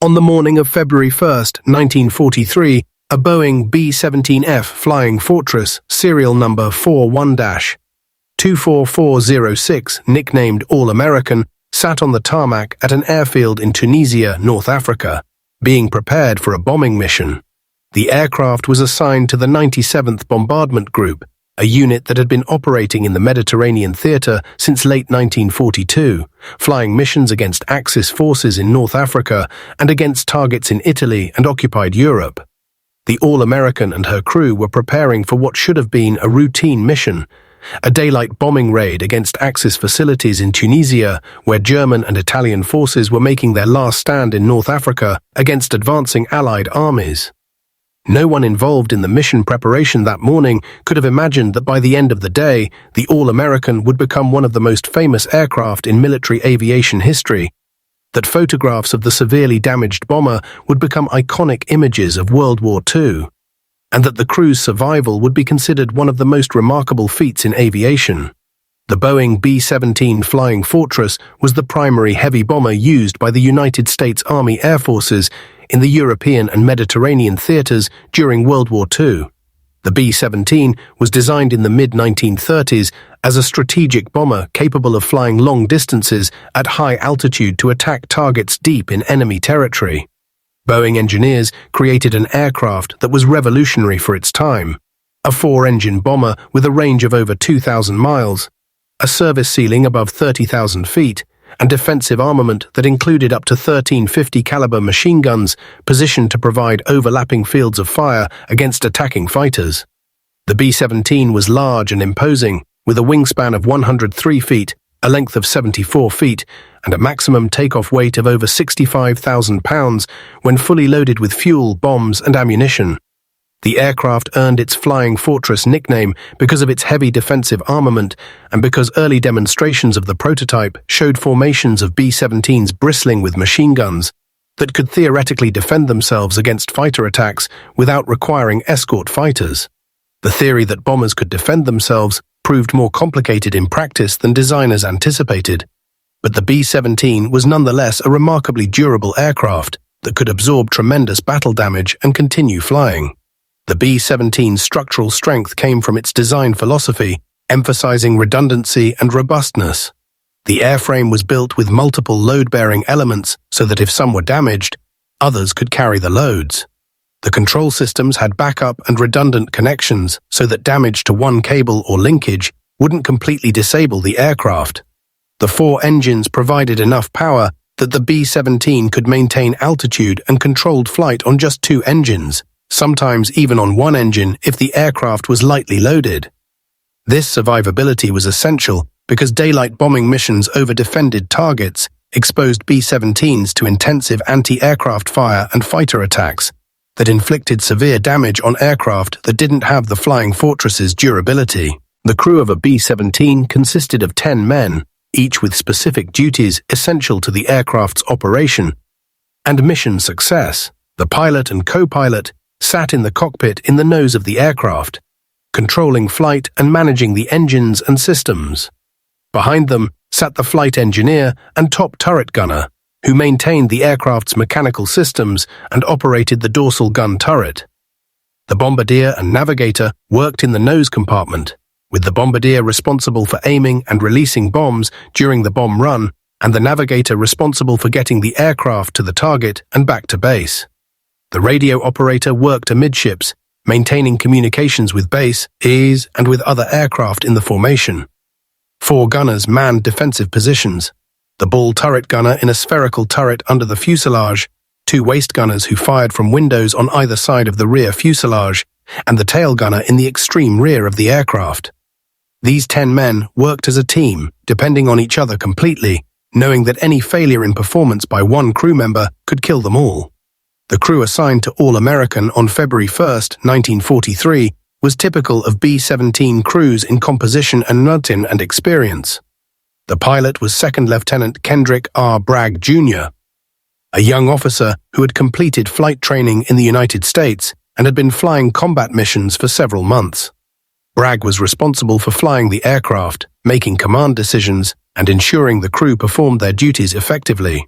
On the morning of February 1st, 1943, a Boeing B-17F Flying Fortress, serial number 41-24406, nicknamed All-American, sat on the tarmac at an airfield in Tunisia, North Africa, being prepared for a bombing mission. The aircraft was assigned to the 97th Bombardment Group, a unit that had been operating in the Mediterranean theater since late 1942, flying missions against Axis forces in North Africa and against targets in Italy and occupied Europe. The All-American and her crew were preparing for what should have been a routine mission, a daylight bombing raid against Axis facilities in Tunisia, where German and Italian forces were making their last stand in North Africa against advancing Allied armies. No one involved in the mission preparation that morning could have imagined that by the end of the day, the All-American would become one of the most famous aircraft in military aviation history, that photographs of the severely damaged bomber would become iconic images of World War II, and that the crew's survival would be considered one of the most remarkable feats in aviation. The Boeing B-17 Flying Fortress was the primary heavy bomber used by the United States Army Air Forces in the European and Mediterranean theaters during World War II. The B-17 was designed in the mid-1930s as a strategic bomber capable of flying long distances at high altitude to attack targets deep in enemy territory. Boeing engineers created an aircraft that was revolutionary for its time, a four-engine bomber with a range of over 2,000 miles, a service ceiling above 30,000 feet, and defensive armament that included up to 13 50-caliber machine guns positioned to provide overlapping fields of fire against attacking fighters. The B-17 was large and imposing, with a wingspan of 103 feet, a length of 74 feet, and a maximum takeoff weight of over 65,000 pounds when fully loaded with fuel, bombs, and ammunition. The aircraft earned its Flying Fortress nickname because of its heavy defensive armament and because early demonstrations of the prototype showed formations of B-17s bristling with machine guns that could theoretically defend themselves against fighter attacks without requiring escort fighters. The theory that bombers could defend themselves proved more complicated in practice than designers anticipated, but the B-17 was nonetheless a remarkably durable aircraft that could absorb tremendous battle damage and continue flying. The B-17's structural strength came from its design philosophy, emphasizing redundancy and robustness. The airframe was built with multiple load-bearing elements so that if some were damaged, others could carry the loads. The control systems had backup and redundant connections so that damage to one cable or linkage wouldn't completely disable the aircraft. The four engines provided enough power that the B-17 could maintain altitude and controlled flight on just two engines, sometimes even on one engine if the aircraft was lightly loaded. This survivability was essential because daylight bombing missions over defended targets exposed B-17s to intensive anti-aircraft fire and fighter attacks that inflicted severe damage on aircraft that didn't have the Flying Fortress's durability. The crew of a B-17 consisted of 10 men, each with specific duties essential to the aircraft's operation and mission success. The pilot and co-pilot sat in the cockpit in the nose of the aircraft, controlling flight and managing the engines and systems. Behind them sat the flight engineer and top turret gunner, who maintained the aircraft's mechanical systems and operated the dorsal gun turret. The bombardier and navigator worked in the nose compartment, with the bombardier responsible for aiming and releasing bombs during the bomb run, and the navigator responsible for getting the aircraft to the target and back to base. The radio operator worked amidships, maintaining communications with base, and with other aircraft in the formation. Four gunners manned defensive positions, the ball turret gunner in a spherical turret under the fuselage, two waist gunners who fired from windows on either side of the rear fuselage, and the tail gunner in the extreme rear of the aircraft. These 10 men worked as a team, depending on each other completely, knowing that any failure in performance by one crew member could kill them all. The crew assigned to All-American on February 1st, 1943, was typical of B-17 crews in composition and routine and experience. The pilot was Second Lieutenant Kendrick R. Bragg, Jr., a young officer who had completed flight training in the United States and had been flying combat missions for several months. Bragg was responsible for flying the aircraft, making command decisions, and ensuring the crew performed their duties effectively.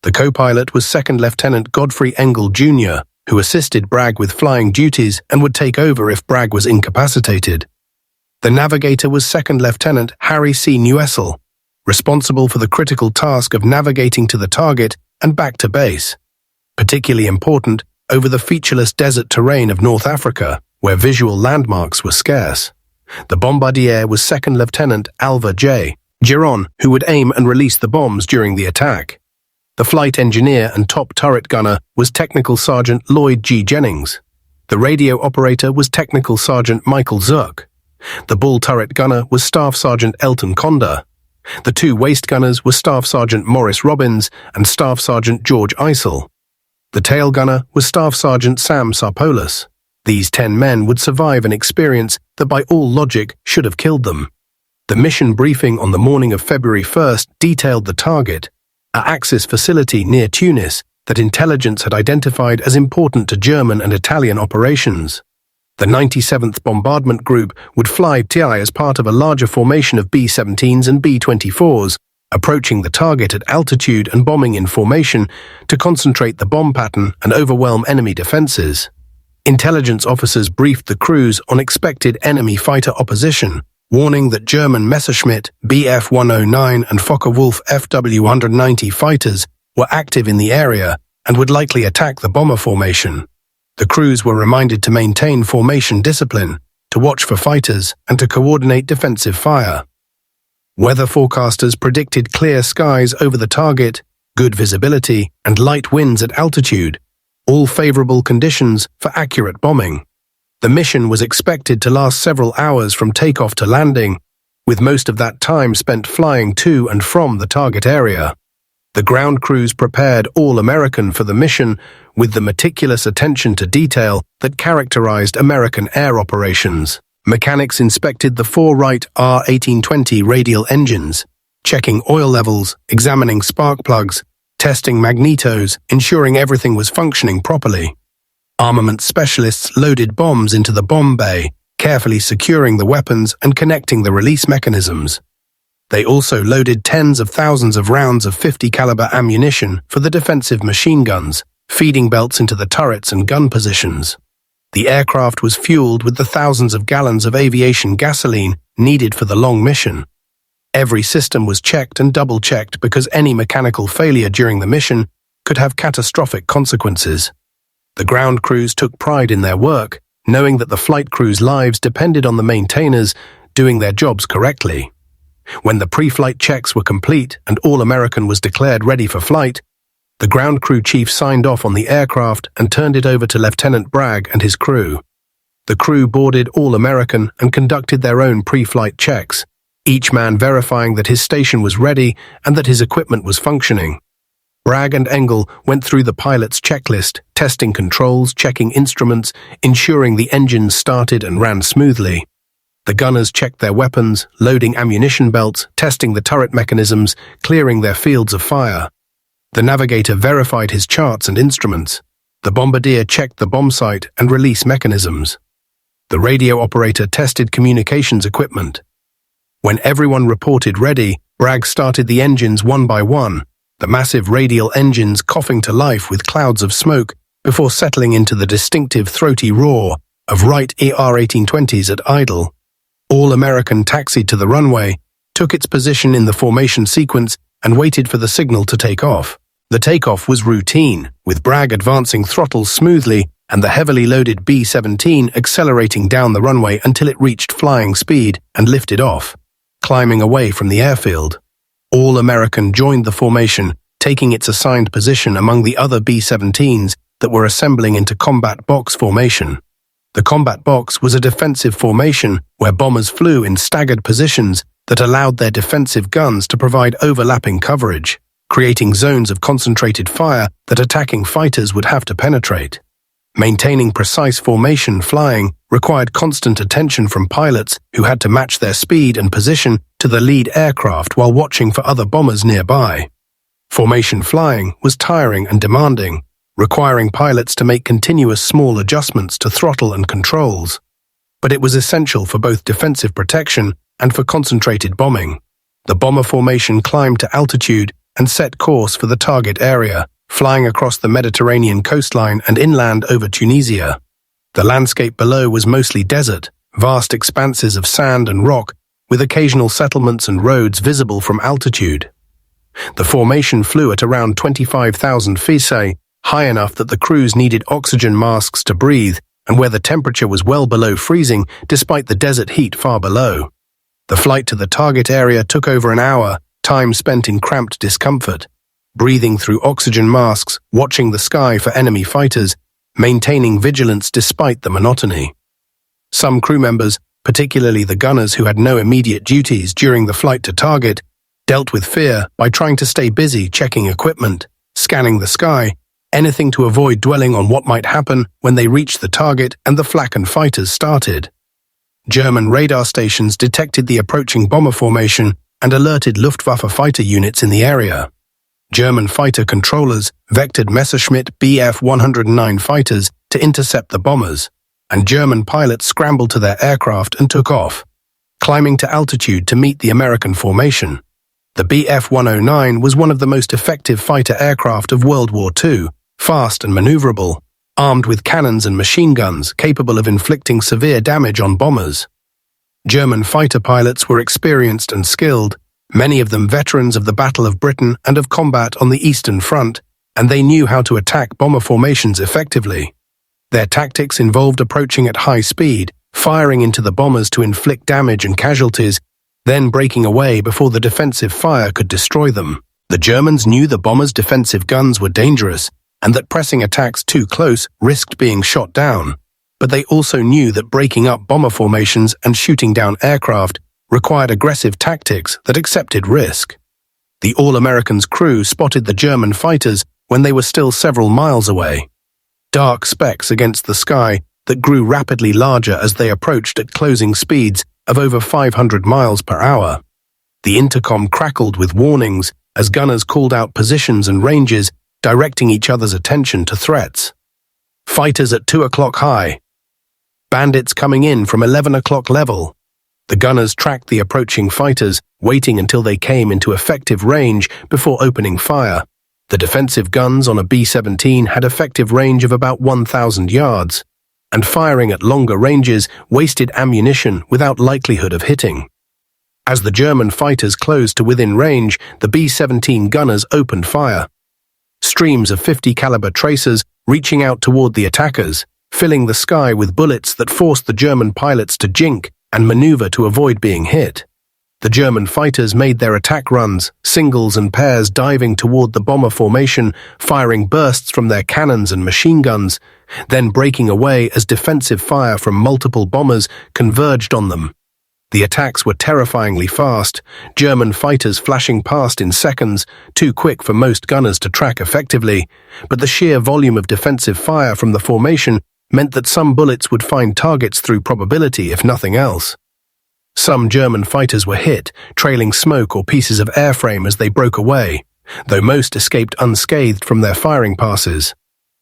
The co-pilot was Second Lieutenant Godfrey Engel Jr., who assisted Bragg with flying duties and would take over if Bragg was incapacitated. The navigator was Second Lieutenant Harry C. Newessel, responsible for the critical task of navigating to the target and back to base, particularly important over the featureless desert terrain of North Africa, where visual landmarks were scarce. The bombardier was Second Lieutenant Alva J. Giron, who would aim and release the bombs during the attack. The flight engineer and top turret gunner was Technical Sergeant Lloyd G. Jennings. The radio operator was Technical Sergeant Michael Zirk. The bull turret gunner was Staff Sergeant Elton Conda. The two waist gunners were Staff Sergeant Morris Robbins and Staff Sergeant George Eisel. The tail gunner was Staff Sergeant Sam Sarpolis. These 10 men would survive an experience that by all logic should have killed them. The mission briefing on the morning of February 1st detailed the target, an Axis facility near Tunis that intelligence had identified as important to German and Italian operations. The 97th Bombardment Group would fly TI as part of a larger formation of B-17s and B-24s, approaching the target at altitude and bombing in formation to concentrate the bomb pattern and overwhelm enemy defenses. Intelligence officers briefed the crews on expected enemy fighter opposition, warning that German Messerschmitt Bf-109 and Focke-Wulf FW-190 fighters were active in the area and would likely attack the bomber formation. The crews were reminded to maintain formation discipline, to watch for fighters, and to coordinate defensive fire. Weather forecasters predicted clear skies over the target, good visibility, and light winds at altitude, all favorable conditions for accurate bombing. The mission was expected to last several hours from takeoff to landing, with most of that time spent flying to and from the target area. The ground crews prepared all-American for the mission with the meticulous attention to detail that characterized American air operations. Mechanics inspected the 4 Wright R-1820 radial engines, checking oil levels, examining spark plugs, testing magnetos, ensuring everything was functioning properly. Armament specialists loaded bombs into the bomb bay, carefully securing the weapons and connecting the release mechanisms. They also loaded tens of thousands of rounds of .50 caliber ammunition for the defensive machine guns, feeding belts into the turrets and gun positions. The aircraft was fueled with the thousands of gallons of aviation gasoline needed for the long mission. Every system was checked and double-checked because any mechanical failure during the mission could have catastrophic consequences. The ground crews took pride in their work, knowing that the flight crews' lives depended on the maintainers doing their jobs correctly. When the pre-flight checks were complete and All-American was declared ready for flight, the ground crew chief signed off on the aircraft and turned it over to Lieutenant Bragg and his crew. The crew boarded All-American and conducted their own pre-flight checks, each man verifying that his station was ready and that his equipment was functioning. Bragg and Engel went through the pilot's checklist, testing controls, checking instruments, ensuring the engines started and ran smoothly. The gunners checked their weapons, loading ammunition belts, testing the turret mechanisms, clearing their fields of fire. The navigator verified his charts and instruments. The bombardier checked the bomb site and release mechanisms. The radio operator tested communications equipment. When everyone reported ready, Bragg started the engines one by one, the massive radial engines coughing to life with clouds of smoke before settling into the distinctive throaty roar of Wright ER-1820s at idle. All-American taxied to the runway, took its position in the formation sequence, and waited for the signal to take off. The takeoff was routine, with Bragg advancing throttles smoothly and the heavily loaded B-17 accelerating down the runway until it reached flying speed and lifted off, climbing away from the airfield. All-American joined the formation, taking its assigned position among the other B-17s that were assembling into combat box formation. The combat box was a defensive formation where bombers flew in staggered positions that allowed their defensive guns to provide overlapping coverage, creating zones of concentrated fire that attacking fighters would have to penetrate. Maintaining precise formation flying required constant attention from pilots who had to match their speed and position to the lead aircraft while watching for other bombers nearby. Formation flying was tiring and demanding, requiring pilots to make continuous small adjustments to throttle and controls. But it was essential for both defensive protection and for concentrated bombing. The bomber formation climbed to altitude, and set course for the target area, flying across the Mediterranean coastline and inland over Tunisia. The landscape below was mostly desert, vast expanses of sand and rock, with occasional settlements and roads visible from altitude. The formation flew at around 25,000 feet, high enough that the crews needed oxygen masks to breathe, and where the temperature was well below freezing despite the desert heat far below. The flight to the target area took over an hour, time spent in cramped discomfort, breathing through oxygen masks, watching the sky for enemy fighters, maintaining vigilance despite the monotony. Some crew members, particularly the gunners who had no immediate duties during the flight to target, dealt with fear by trying to stay busy checking equipment, scanning the sky, anything to avoid dwelling on what might happen when they reached the target and the flak and fighters started. German radar stations detected the approaching bomber formation and alerted Luftwaffe fighter units in the area. German fighter controllers vectored Messerschmitt Bf-109 fighters to intercept the bombers, and German pilots scrambled to their aircraft and took off, climbing to altitude to meet the American formation. The Bf-109 was one of the most effective fighter aircraft of World War II, fast and maneuverable, armed with cannons and machine guns capable of inflicting severe damage on bombers. German fighter pilots were experienced and skilled, many of them veterans of the Battle of Britain and of combat on the Eastern Front, and they knew how to attack bomber formations effectively. Their tactics involved approaching at high speed, firing into the bombers to inflict damage and casualties, then breaking away before the defensive fire could destroy them. The Germans knew the bombers' defensive guns were dangerous, and that pressing attacks too close risked being shot down. But they also knew that breaking up bomber formations and shooting down aircraft required aggressive tactics that accepted risk. The All-Americans crew spotted the German fighters when they were still several miles away. Dark specks against the sky that grew rapidly larger as they approached at closing speeds of over 500 miles per hour. The intercom crackled with warnings as gunners called out positions and ranges, directing each other's attention to threats. Fighters at 2 o'clock high. Bandits coming in from 11 o'clock level. The gunners tracked the approaching fighters, waiting until they came into effective range before opening fire. The defensive guns on a B-17 had effective range of about 1,000 yards, and firing at longer ranges wasted ammunition without likelihood of hitting. As the German fighters closed to within range, the B-17 gunners opened fire. Streams of 50 caliber tracers reaching out toward the attackers, filling the sky with bullets that forced the German pilots to jink and maneuver to avoid being hit. The German fighters made their attack runs, singles and pairs diving toward the bomber formation, firing bursts from their cannons and machine guns, then breaking away as defensive fire from multiple bombers converged on them. The attacks were terrifyingly fast, German fighters flashing past in seconds, too quick for most gunners to track effectively, but the sheer volume of defensive fire from the formation meant that some bullets would find targets through probability if nothing else. Some German fighters were hit, trailing smoke or pieces of airframe as they broke away, though most escaped unscathed from their firing passes.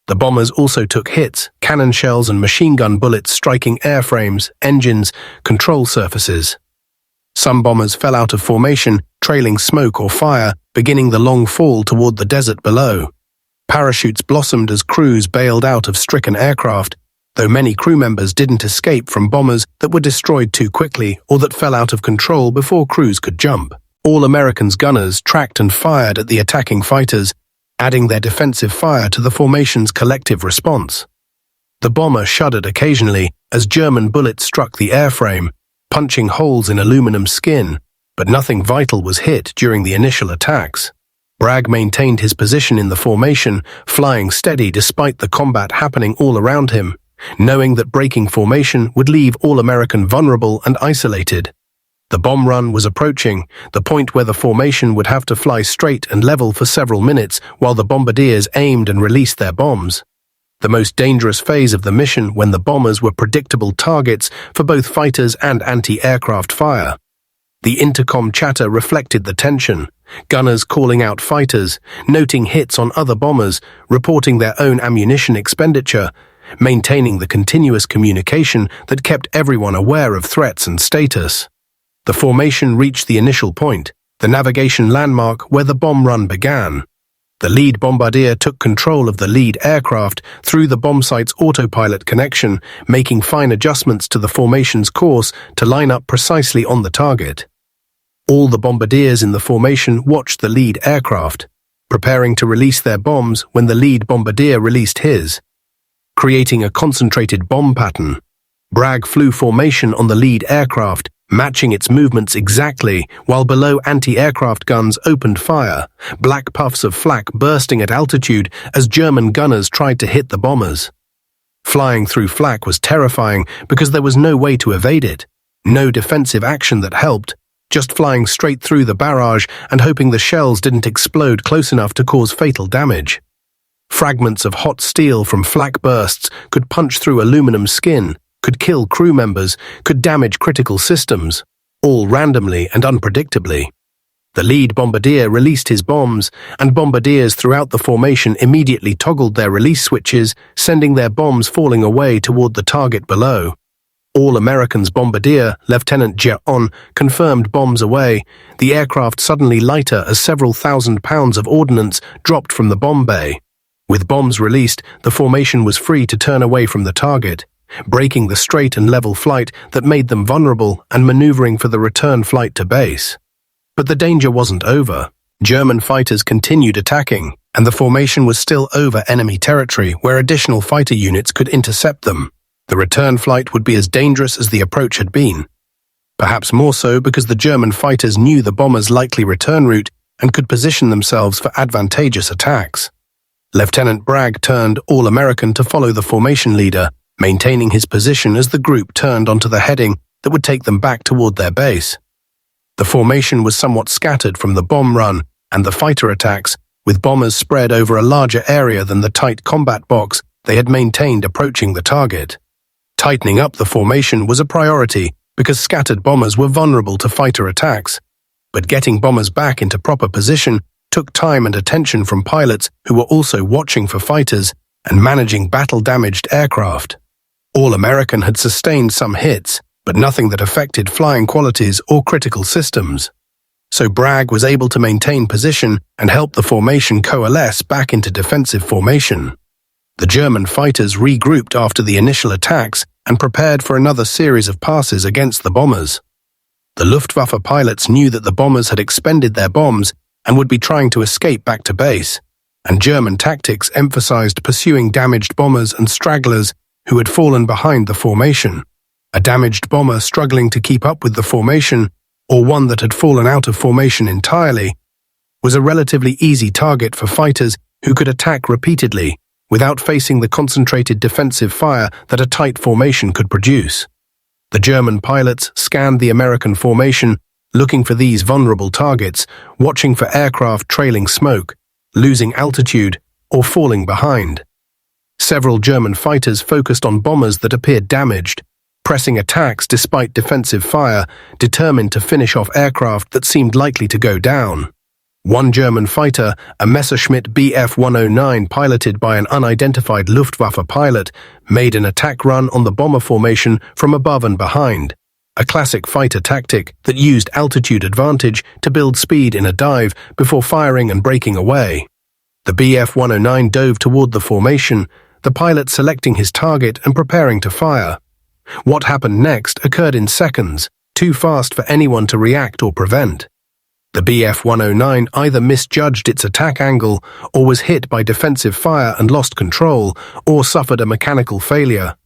The bombers also took hits, cannon shells and machine gun bullets striking airframes, engines, control surfaces. Some bombers fell out of formation, trailing smoke or fire, beginning the long fall toward the desert below. Parachutes blossomed as crews bailed out of stricken aircraft, though many crew members didn't escape from bombers that were destroyed too quickly or that fell out of control before crews could jump. All Americans' gunners tracked and fired at the attacking fighters, adding their defensive fire to the formation's collective response. The bomber shuddered occasionally as German bullets struck the airframe, punching holes in aluminum skin, but nothing vital was hit during the initial attacks. Bragg maintained his position in the formation, flying steady despite the combat happening all around him, knowing that breaking formation would leave All-American vulnerable and isolated. The bomb run was approaching, the point where the formation would have to fly straight and level for several minutes while the bombardiers aimed and released their bombs. The most dangerous phase of the mission when the bombers were predictable targets for both fighters and anti-aircraft fire. The intercom chatter reflected the tension, gunners calling out fighters, noting hits on other bombers, reporting their own ammunition expenditure, maintaining the continuous communication that kept everyone aware of threats and status. The formation reached the initial point, the navigation landmark where the bomb run began. The lead bombardier took control of the lead aircraft through the bombsite's autopilot connection, making fine adjustments to the formation's course to line up precisely on the target. All the bombardiers in the formation watched the lead aircraft, preparing to release their bombs when the lead bombardier released his, creating a concentrated bomb pattern. Bragg flew formation on the lead aircraft, matching its movements exactly, while below anti-aircraft guns opened fire, black puffs of flak bursting at altitude as German gunners tried to hit the bombers. Flying through flak was terrifying because there was no way to evade it, no defensive action that helped, just flying straight through the barrage and hoping the shells didn't explode close enough to cause fatal damage. Fragments of hot steel from flak bursts could punch through aluminum skin, could kill crew members, could damage critical systems, all randomly and unpredictably. The lead bombardier released his bombs, and bombardiers throughout the formation immediately toggled their release switches, sending their bombs falling away toward the target below. All Americans bombardier, Lieutenant Jeon, confirmed bombs away, the aircraft suddenly lighter as several thousand pounds of ordnance dropped from the bomb bay. With bombs released, the formation was free to turn away from the target, breaking the straight and level flight that made them vulnerable and maneuvering for the return flight to base. But the danger wasn't over. German fighters continued attacking, and the formation was still over enemy territory where additional fighter units could intercept them. The return flight would be as dangerous as the approach had been. Perhaps more so because the German fighters knew the bombers' likely return route and could position themselves for advantageous attacks. Lieutenant Bragg turned All-American to follow the formation leader, maintaining his position as the group turned onto the heading that would take them back toward their base. The formation was somewhat scattered from the bomb run and the fighter attacks, with bombers spread over a larger area than the tight combat box they had maintained approaching the target. Tightening up the formation was a priority because scattered bombers were vulnerable to fighter attacks, but getting bombers back into proper position took time and attention from pilots who were also watching for fighters and managing battle-damaged aircraft. All-American had sustained some hits, but nothing that affected flying qualities or critical systems. So Bragg was able to maintain position and help the formation coalesce back into defensive formation. The German fighters regrouped after the initial attacks and prepared for another series of passes against the bombers. The Luftwaffe pilots knew that the bombers had expended their bombs and would be trying to escape back to base, and German tactics emphasized pursuing damaged bombers and stragglers who had fallen behind the formation. A damaged bomber struggling to keep up with the formation, or one that had fallen out of formation entirely, was a relatively easy target for fighters who could attack repeatedly without facing the concentrated defensive fire that a tight formation could produce. The German pilots scanned the American formation, looking for these vulnerable targets, watching for aircraft trailing smoke, losing altitude, or falling behind. Several German fighters focused on bombers that appeared damaged, pressing attacks despite defensive fire, determined to finish off aircraft that seemed likely to go down. One German fighter, a Messerschmitt Bf-109 piloted by an unidentified Luftwaffe pilot, made an attack run on the bomber formation from above and behind, a classic fighter tactic that used altitude advantage to build speed in a dive before firing and breaking away. The Bf-109 dove toward the formation, the pilot selecting his target and preparing to fire. What happened next occurred in seconds, too fast for anyone to react or prevent. The Bf-109 either misjudged its attack angle, or was hit by defensive fire and lost control, or suffered a mechanical failure.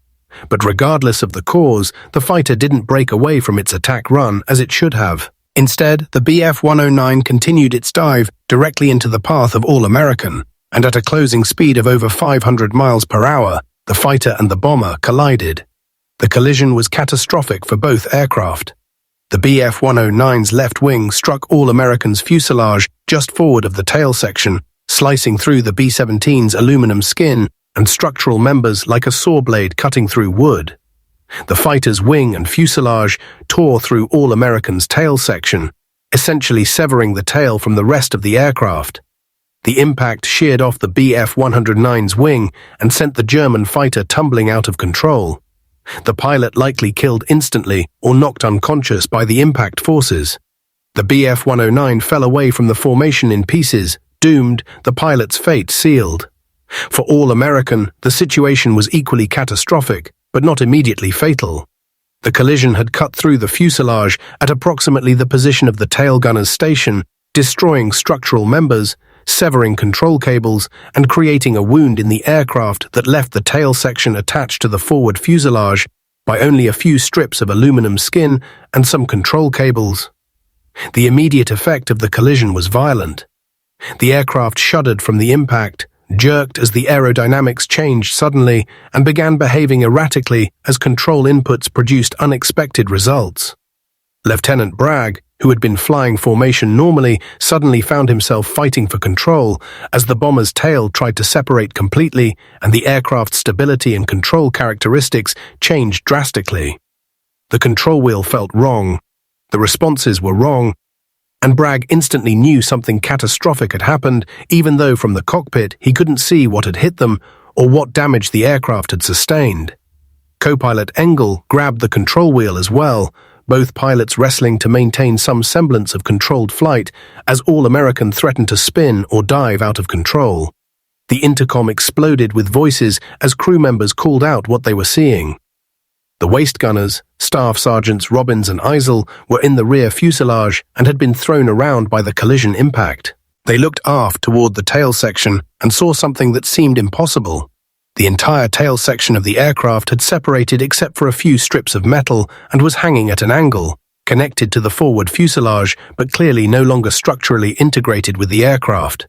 But regardless of the cause, the fighter didn't break away from its attack run as it should have. Instead, the Bf-109 continued its dive directly into the path of All-American, and at a closing speed of over 500 miles per hour, the fighter and the bomber collided. The collision was catastrophic for both aircraft. The Bf-109's left wing struck All-American's fuselage just forward of the tail section, slicing through the B-17's aluminum skin and structural members like a saw blade cutting through wood. The fighter's wing and fuselage tore through All-American's tail section, essentially severing the tail from the rest of the aircraft. The impact sheared off the Bf-109's wing and sent the German fighter tumbling out of control. The pilot likely killed instantly or knocked unconscious by the impact forces. The Bf-109 fell away from the formation in pieces, doomed, the pilot's fate sealed. For all American, the situation was equally catastrophic, but not immediately fatal. The collision had cut through the fuselage at approximately the position of the tail gunner's station, destroying structural members, severing control cables, and creating a wound in the aircraft that left the tail section attached to the forward fuselage by only a few strips of aluminum skin and some control cables. The immediate effect of the collision was violent. The aircraft shuddered from the impact, jerked as the aerodynamics changed suddenly, and began behaving erratically as control inputs produced unexpected results. Lieutenant Bragg, who had been flying formation normally, suddenly found himself fighting for control as the bomber's tail tried to separate completely and the aircraft's stability and control characteristics changed drastically. The control wheel felt wrong. The responses were wrong, and Bragg instantly knew something catastrophic had happened, even though from the cockpit he couldn't see what had hit them or what damage the aircraft had sustained. Co-pilot Engel grabbed the control wheel as well, both pilots wrestling to maintain some semblance of controlled flight as All American threatened to spin or dive out of control. The intercom exploded with voices as crew members called out what they were seeing. The waist gunners, Staff Sergeants Robbins and Eisel, were in the rear fuselage and had been thrown around by the collision impact. They looked aft toward the tail section and saw something that seemed impossible. The entire tail section of the aircraft had separated except for a few strips of metal and was hanging at an angle, connected to the forward fuselage but clearly no longer structurally integrated with the aircraft.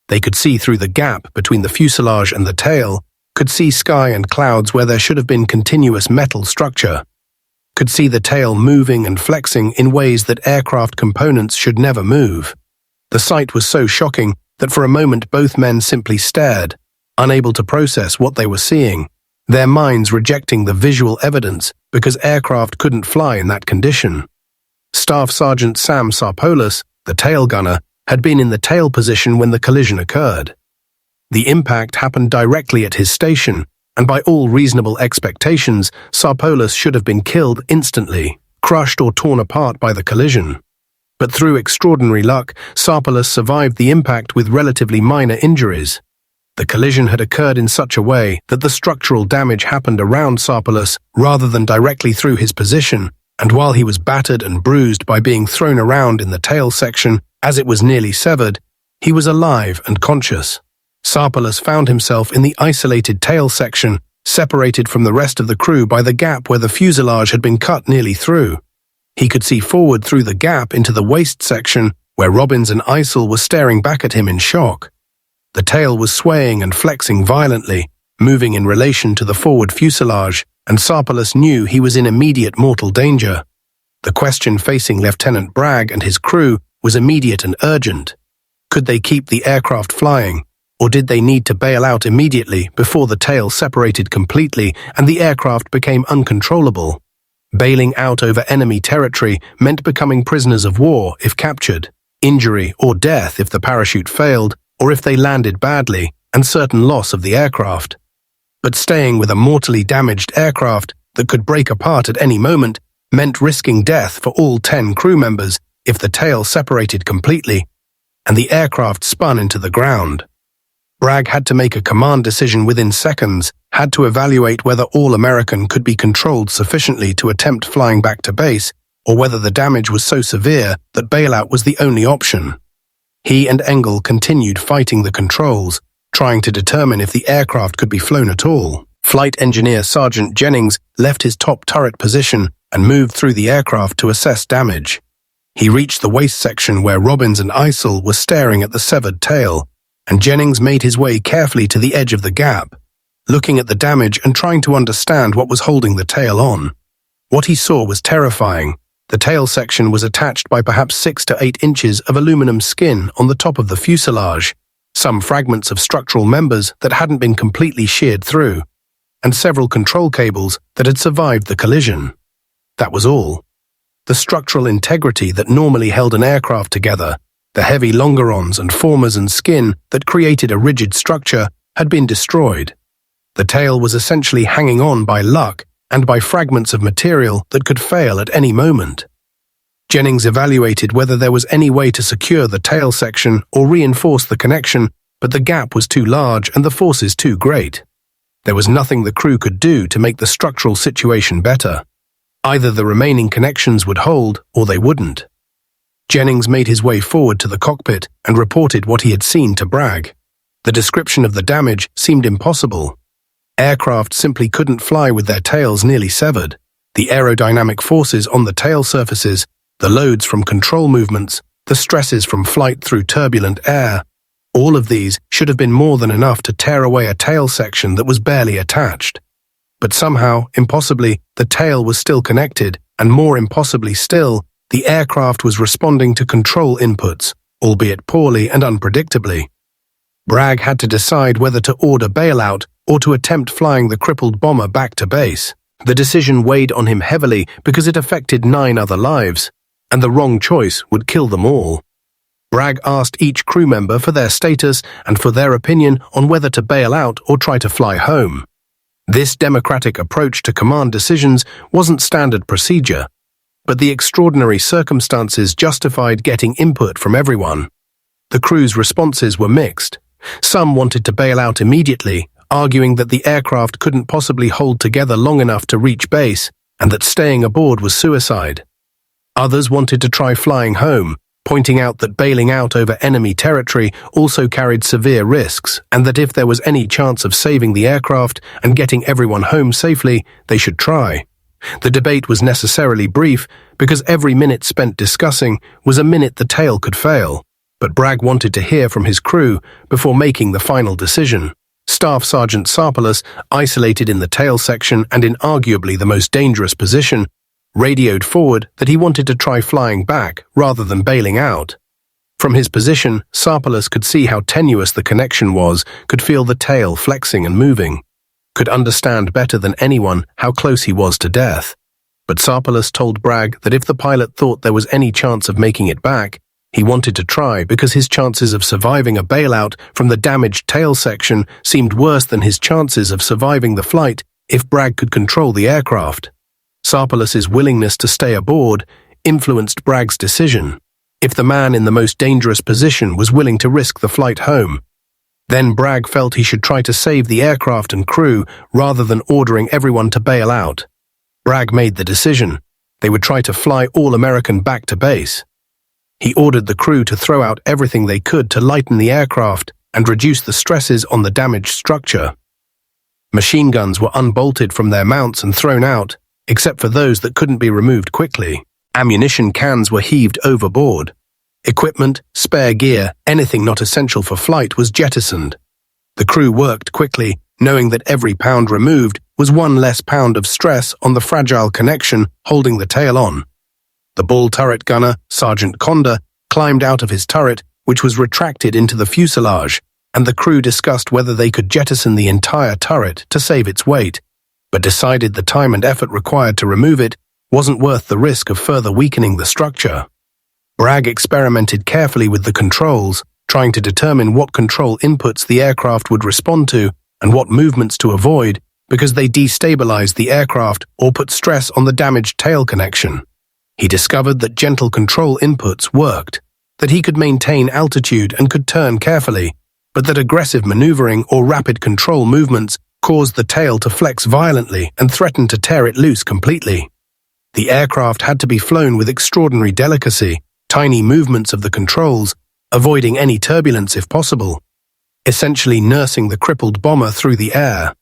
They could see through the gap between the fuselage and the tail, could see sky and clouds where there should have been continuous metal structure, could see the tail moving and flexing in ways that aircraft components should never move. The sight was so shocking that for a moment both men simply stared, unable to process what they were seeing, their minds rejecting the visual evidence because aircraft couldn't fly in that condition. Staff Sergeant Sam Sarpolis, the tail gunner, had been in the tail position when the collision occurred. The impact happened directly at his station, and by all reasonable expectations, Sarpolis should have been killed instantly, crushed or torn apart by the collision. But through extraordinary luck, Sarpolis survived the impact with relatively minor injuries. The collision had occurred in such a way that the structural damage happened around Sarpolis rather than directly through his position, and while he was battered and bruised by being thrown around in the tail section as it was nearly severed, he was alive and conscious. Sarpolis found himself in the isolated tail section, separated from the rest of the crew by the gap where the fuselage had been cut nearly through. He could see forward through the gap into the waist section, where Robbins and Eisel were staring back at him in shock. The tail was swaying and flexing violently, moving in relation to the forward fuselage, and Sarpolis knew he was in immediate mortal danger. The question facing Lieutenant Bragg and his crew was immediate and urgent. Could they keep the aircraft flying, or did they need to bail out immediately before the tail separated completely and the aircraft became uncontrollable? Bailing out over enemy territory meant becoming prisoners of war if captured, injury or death if the parachute failed, or if they landed badly, and certain loss of the aircraft. But staying with a mortally damaged aircraft that could break apart at any moment meant risking death for all 10 crew members if the tail separated completely and the aircraft spun into the ground. Bragg had to make a command decision within seconds, had to evaluate whether All American could be controlled sufficiently to attempt flying back to base, or whether the damage was so severe that bailout was the only option. He and Engel continued fighting the controls, trying to determine if the aircraft could be flown at all. Flight Engineer Sergeant Jennings left his top turret position and moved through the aircraft to assess damage. He reached the waist section where Robbins and Eisel were staring at the severed tail, and Jennings made his way carefully to the edge of the gap, looking at the damage and trying to understand what was holding the tail on. What he saw was terrifying. The tail section was attached by perhaps 6 to 8 inches of aluminum skin on the top of the fuselage, some fragments of structural members that hadn't been completely sheared through, and several control cables that had survived the collision. That was all. The structural integrity that normally held an aircraft together, the heavy longerons and formers and skin that created a rigid structure, had been destroyed. The tail was essentially hanging on by luck and by fragments of material that could fail at any moment. Jennings evaluated whether there was any way to secure the tail section or reinforce the connection, but the gap was too large and the forces too great. There was nothing the crew could do to make the structural situation better. Either the remaining connections would hold or they wouldn't. Jennings made his way forward to the cockpit and reported what he had seen to Bragg. The description of the damage seemed impossible. Aircraft simply couldn't fly with their tails nearly severed. The aerodynamic forces on the tail surfaces, the loads from control movements, the stresses from flight through turbulent air, all of these should have been more than enough to tear away a tail section that was barely attached. But somehow, impossibly, the tail was still connected, and more impossibly still, the aircraft was responding to control inputs, albeit poorly and unpredictably. Bragg had to decide whether to order bailout or to attempt flying the crippled bomber back to base. The decision weighed on him heavily because it affected 9 other lives, and the wrong choice would kill them all. Bragg asked each crew member for their status and for their opinion on whether to bail out or try to fly home. This democratic approach to command decisions wasn't standard procedure, but the extraordinary circumstances justified getting input from everyone. The crew's responses were mixed. Some wanted to bail out immediately, arguing that the aircraft couldn't possibly hold together long enough to reach base and that staying aboard was suicide. Others wanted to try flying home, pointing out that bailing out over enemy territory also carried severe risks and that if there was any chance of saving the aircraft and getting everyone home safely, they should try. The debate was necessarily brief because every minute spent discussing was a minute the tail could fail, but Bragg wanted to hear from his crew before making the final decision. Staff Sergeant Sarpalis, isolated in the tail section and in arguably the most dangerous position, radioed forward that he wanted to try flying back rather than bailing out. From his position, Sarpalis could see how tenuous the connection was, could feel the tail flexing and moving, could understand better than anyone how close he was to death. But Sarpalis told Bragg that if the pilot thought there was any chance of making it back, he wanted to try because his chances of surviving a bailout from the damaged tail section seemed worse than his chances of surviving the flight if Bragg could control the aircraft. Sarpalis's willingness to stay aboard influenced Bragg's decision. If the man in the most dangerous position was willing to risk the flight home, then Bragg felt he should try to save the aircraft and crew rather than ordering everyone to bail out. Bragg made the decision. They would try to fly all American back to base. He ordered the crew to throw out everything they could to lighten the aircraft and reduce the stresses on the damaged structure. Machine guns were unbolted from their mounts and thrown out, except for those that couldn't be removed quickly. Ammunition cans were heaved overboard. Equipment, spare gear, anything not essential for flight was jettisoned. The crew worked quickly, knowing that every pound removed was one less pound of stress on the fragile connection holding the tail on. The bull turret gunner, Sergeant Conda, climbed out of his turret, which was retracted into the fuselage, and the crew discussed whether they could jettison the entire turret to save its weight, but decided the time and effort required to remove it wasn't worth the risk of further weakening the structure. Bragg experimented carefully with the controls, trying to determine what control inputs the aircraft would respond to and what movements to avoid because they destabilized the aircraft or put stress on the damaged tail connection. He discovered that gentle control inputs worked, that he could maintain altitude and could turn carefully, but that aggressive maneuvering or rapid control movements caused the tail to flex violently and threatened to tear it loose completely. The aircraft had to be flown with extraordinary delicacy, tiny movements of the controls, avoiding any turbulence if possible, essentially nursing the crippled bomber through the air.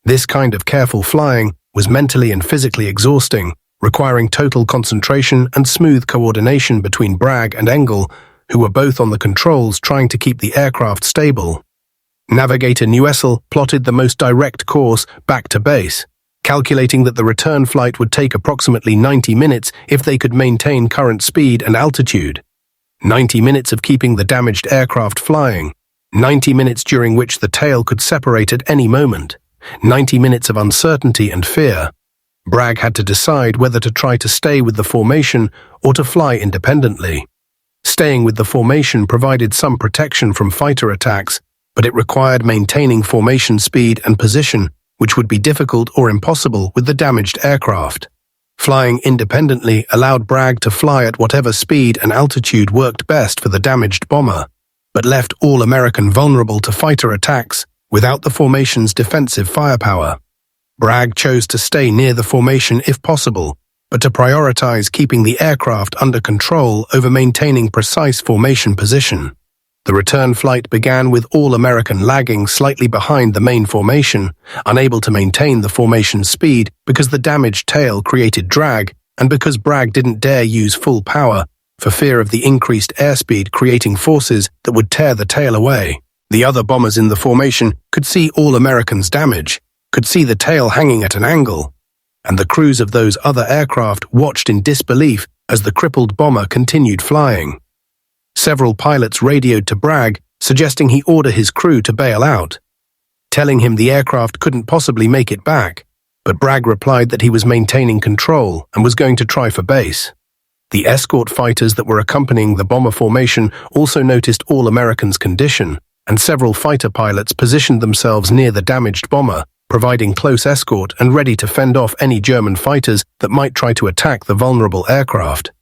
This kind of careful flying was mentally and physically exhausting, requiring total concentration and smooth coordination between Bragg and Engel, who were both on the controls trying to keep the aircraft stable. Navigator Nuessel plotted the most direct course back to base, calculating that the return flight would take approximately 90 minutes if they could maintain current speed and altitude. 90 minutes of keeping the damaged aircraft flying, 90 minutes during which the tail could separate at any moment, 90 minutes of uncertainty and fear. Bragg had to decide whether to try to stay with the formation or to fly independently. Staying with the formation provided some protection from fighter attacks, but it required maintaining formation speed and position, which would be difficult or impossible with the damaged aircraft. Flying independently allowed Bragg to fly at whatever speed and altitude worked best for the damaged bomber, but left All-American vulnerable to fighter attacks without the formation's defensive firepower. Bragg chose to stay near the formation if possible, but to prioritize keeping the aircraft under control over maintaining precise formation position. The return flight began with All-American lagging slightly behind the main formation, unable to maintain the formation's speed because the damaged tail created drag and because Bragg didn't dare use full power for fear of the increased airspeed creating forces that would tear the tail away. The other bombers in the formation could see All-American's damage, could see the tail hanging at an angle, and the crews of those other aircraft watched in disbelief as the crippled bomber continued flying. Several pilots radioed to Bragg, suggesting he order his crew to bail out, telling him the aircraft couldn't possibly make it back, but Bragg replied that he was maintaining control and was going to try for base. The escort fighters that were accompanying the bomber formation also noticed All-American's condition, and several fighter pilots positioned themselves near the damaged bomber, providing close escort and ready to fend off any German fighters that might try to attack the vulnerable aircraft.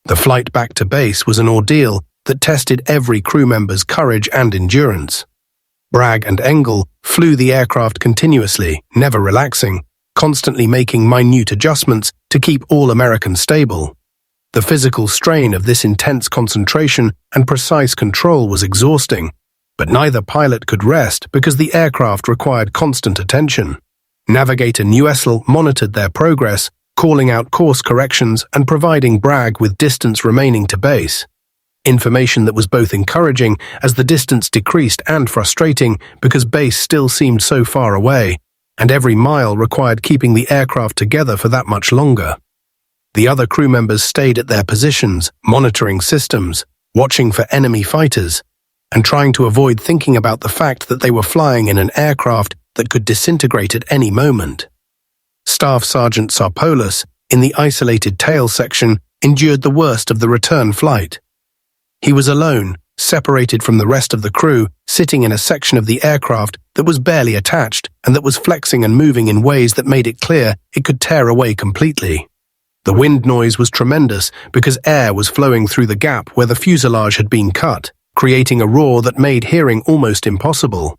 The flight back to base was an ordeal that tested every crew member's courage and endurance. Bragg and Engel flew the aircraft continuously, never relaxing, constantly making minute adjustments to keep All-American stable. The physical strain of this intense concentration and precise control was exhausting, but neither pilot could rest because the aircraft required constant attention. Navigator Neuessel monitored their progress, calling out course corrections and providing Bragg with distance remaining to base. Information that was both encouraging as the distance decreased and frustrating because base still seemed so far away, and every mile required keeping the aircraft together for that much longer. The other crew members stayed at their positions, monitoring systems, watching for enemy fighters, and trying to avoid thinking about the fact that they were flying in an aircraft that could disintegrate at any moment. Staff Sergeant Sarpolis, in the isolated tail section, endured the worst of the return flight. He was alone, separated from the rest of the crew, sitting in a section of the aircraft that was barely attached and that was flexing and moving in ways that made it clear it could tear away completely. The wind noise was tremendous because air was flowing through the gap where the fuselage had been cut, creating a roar that made hearing almost impossible.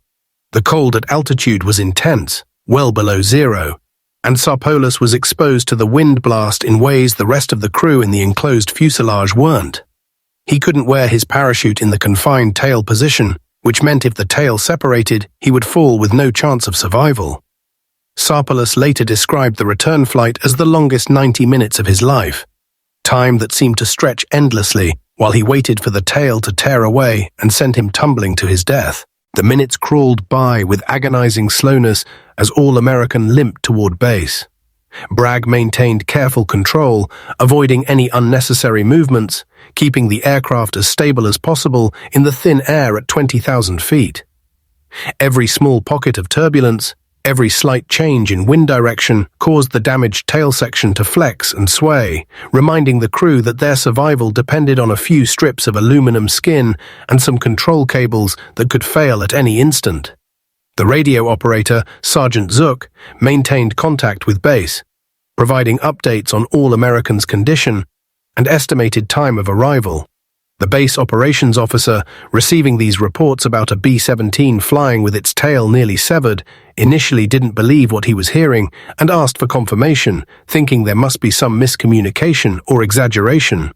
The cold at altitude was intense, well below zero, and Sarpolis was exposed to the wind blast in ways the rest of the crew in the enclosed fuselage weren't. He couldn't wear his parachute in the confined tail position, which meant if the tail separated, he would fall with no chance of survival. Sarpolis later described the return flight as the longest 90 minutes of his life, time that seemed to stretch endlessly while he waited for the tail to tear away and send him tumbling to his death. The minutes crawled by with agonizing slowness as All-American limped toward base. Bragg maintained careful control, avoiding any unnecessary movements, keeping the aircraft as stable as possible in the thin air at 20,000 feet. Every small pocket of turbulence, every slight change in wind direction caused the damaged tail section to flex and sway, reminding the crew that their survival depended on a few strips of aluminum skin and some control cables that could fail at any instant. The radio operator, Sergeant Zook, maintained contact with base, providing updates on All-American's condition and estimated time of arrival. The base operations officer, receiving these reports about a B-17 flying with its tail nearly severed, initially didn't believe what he was hearing and asked for confirmation, thinking there must be some miscommunication or exaggeration.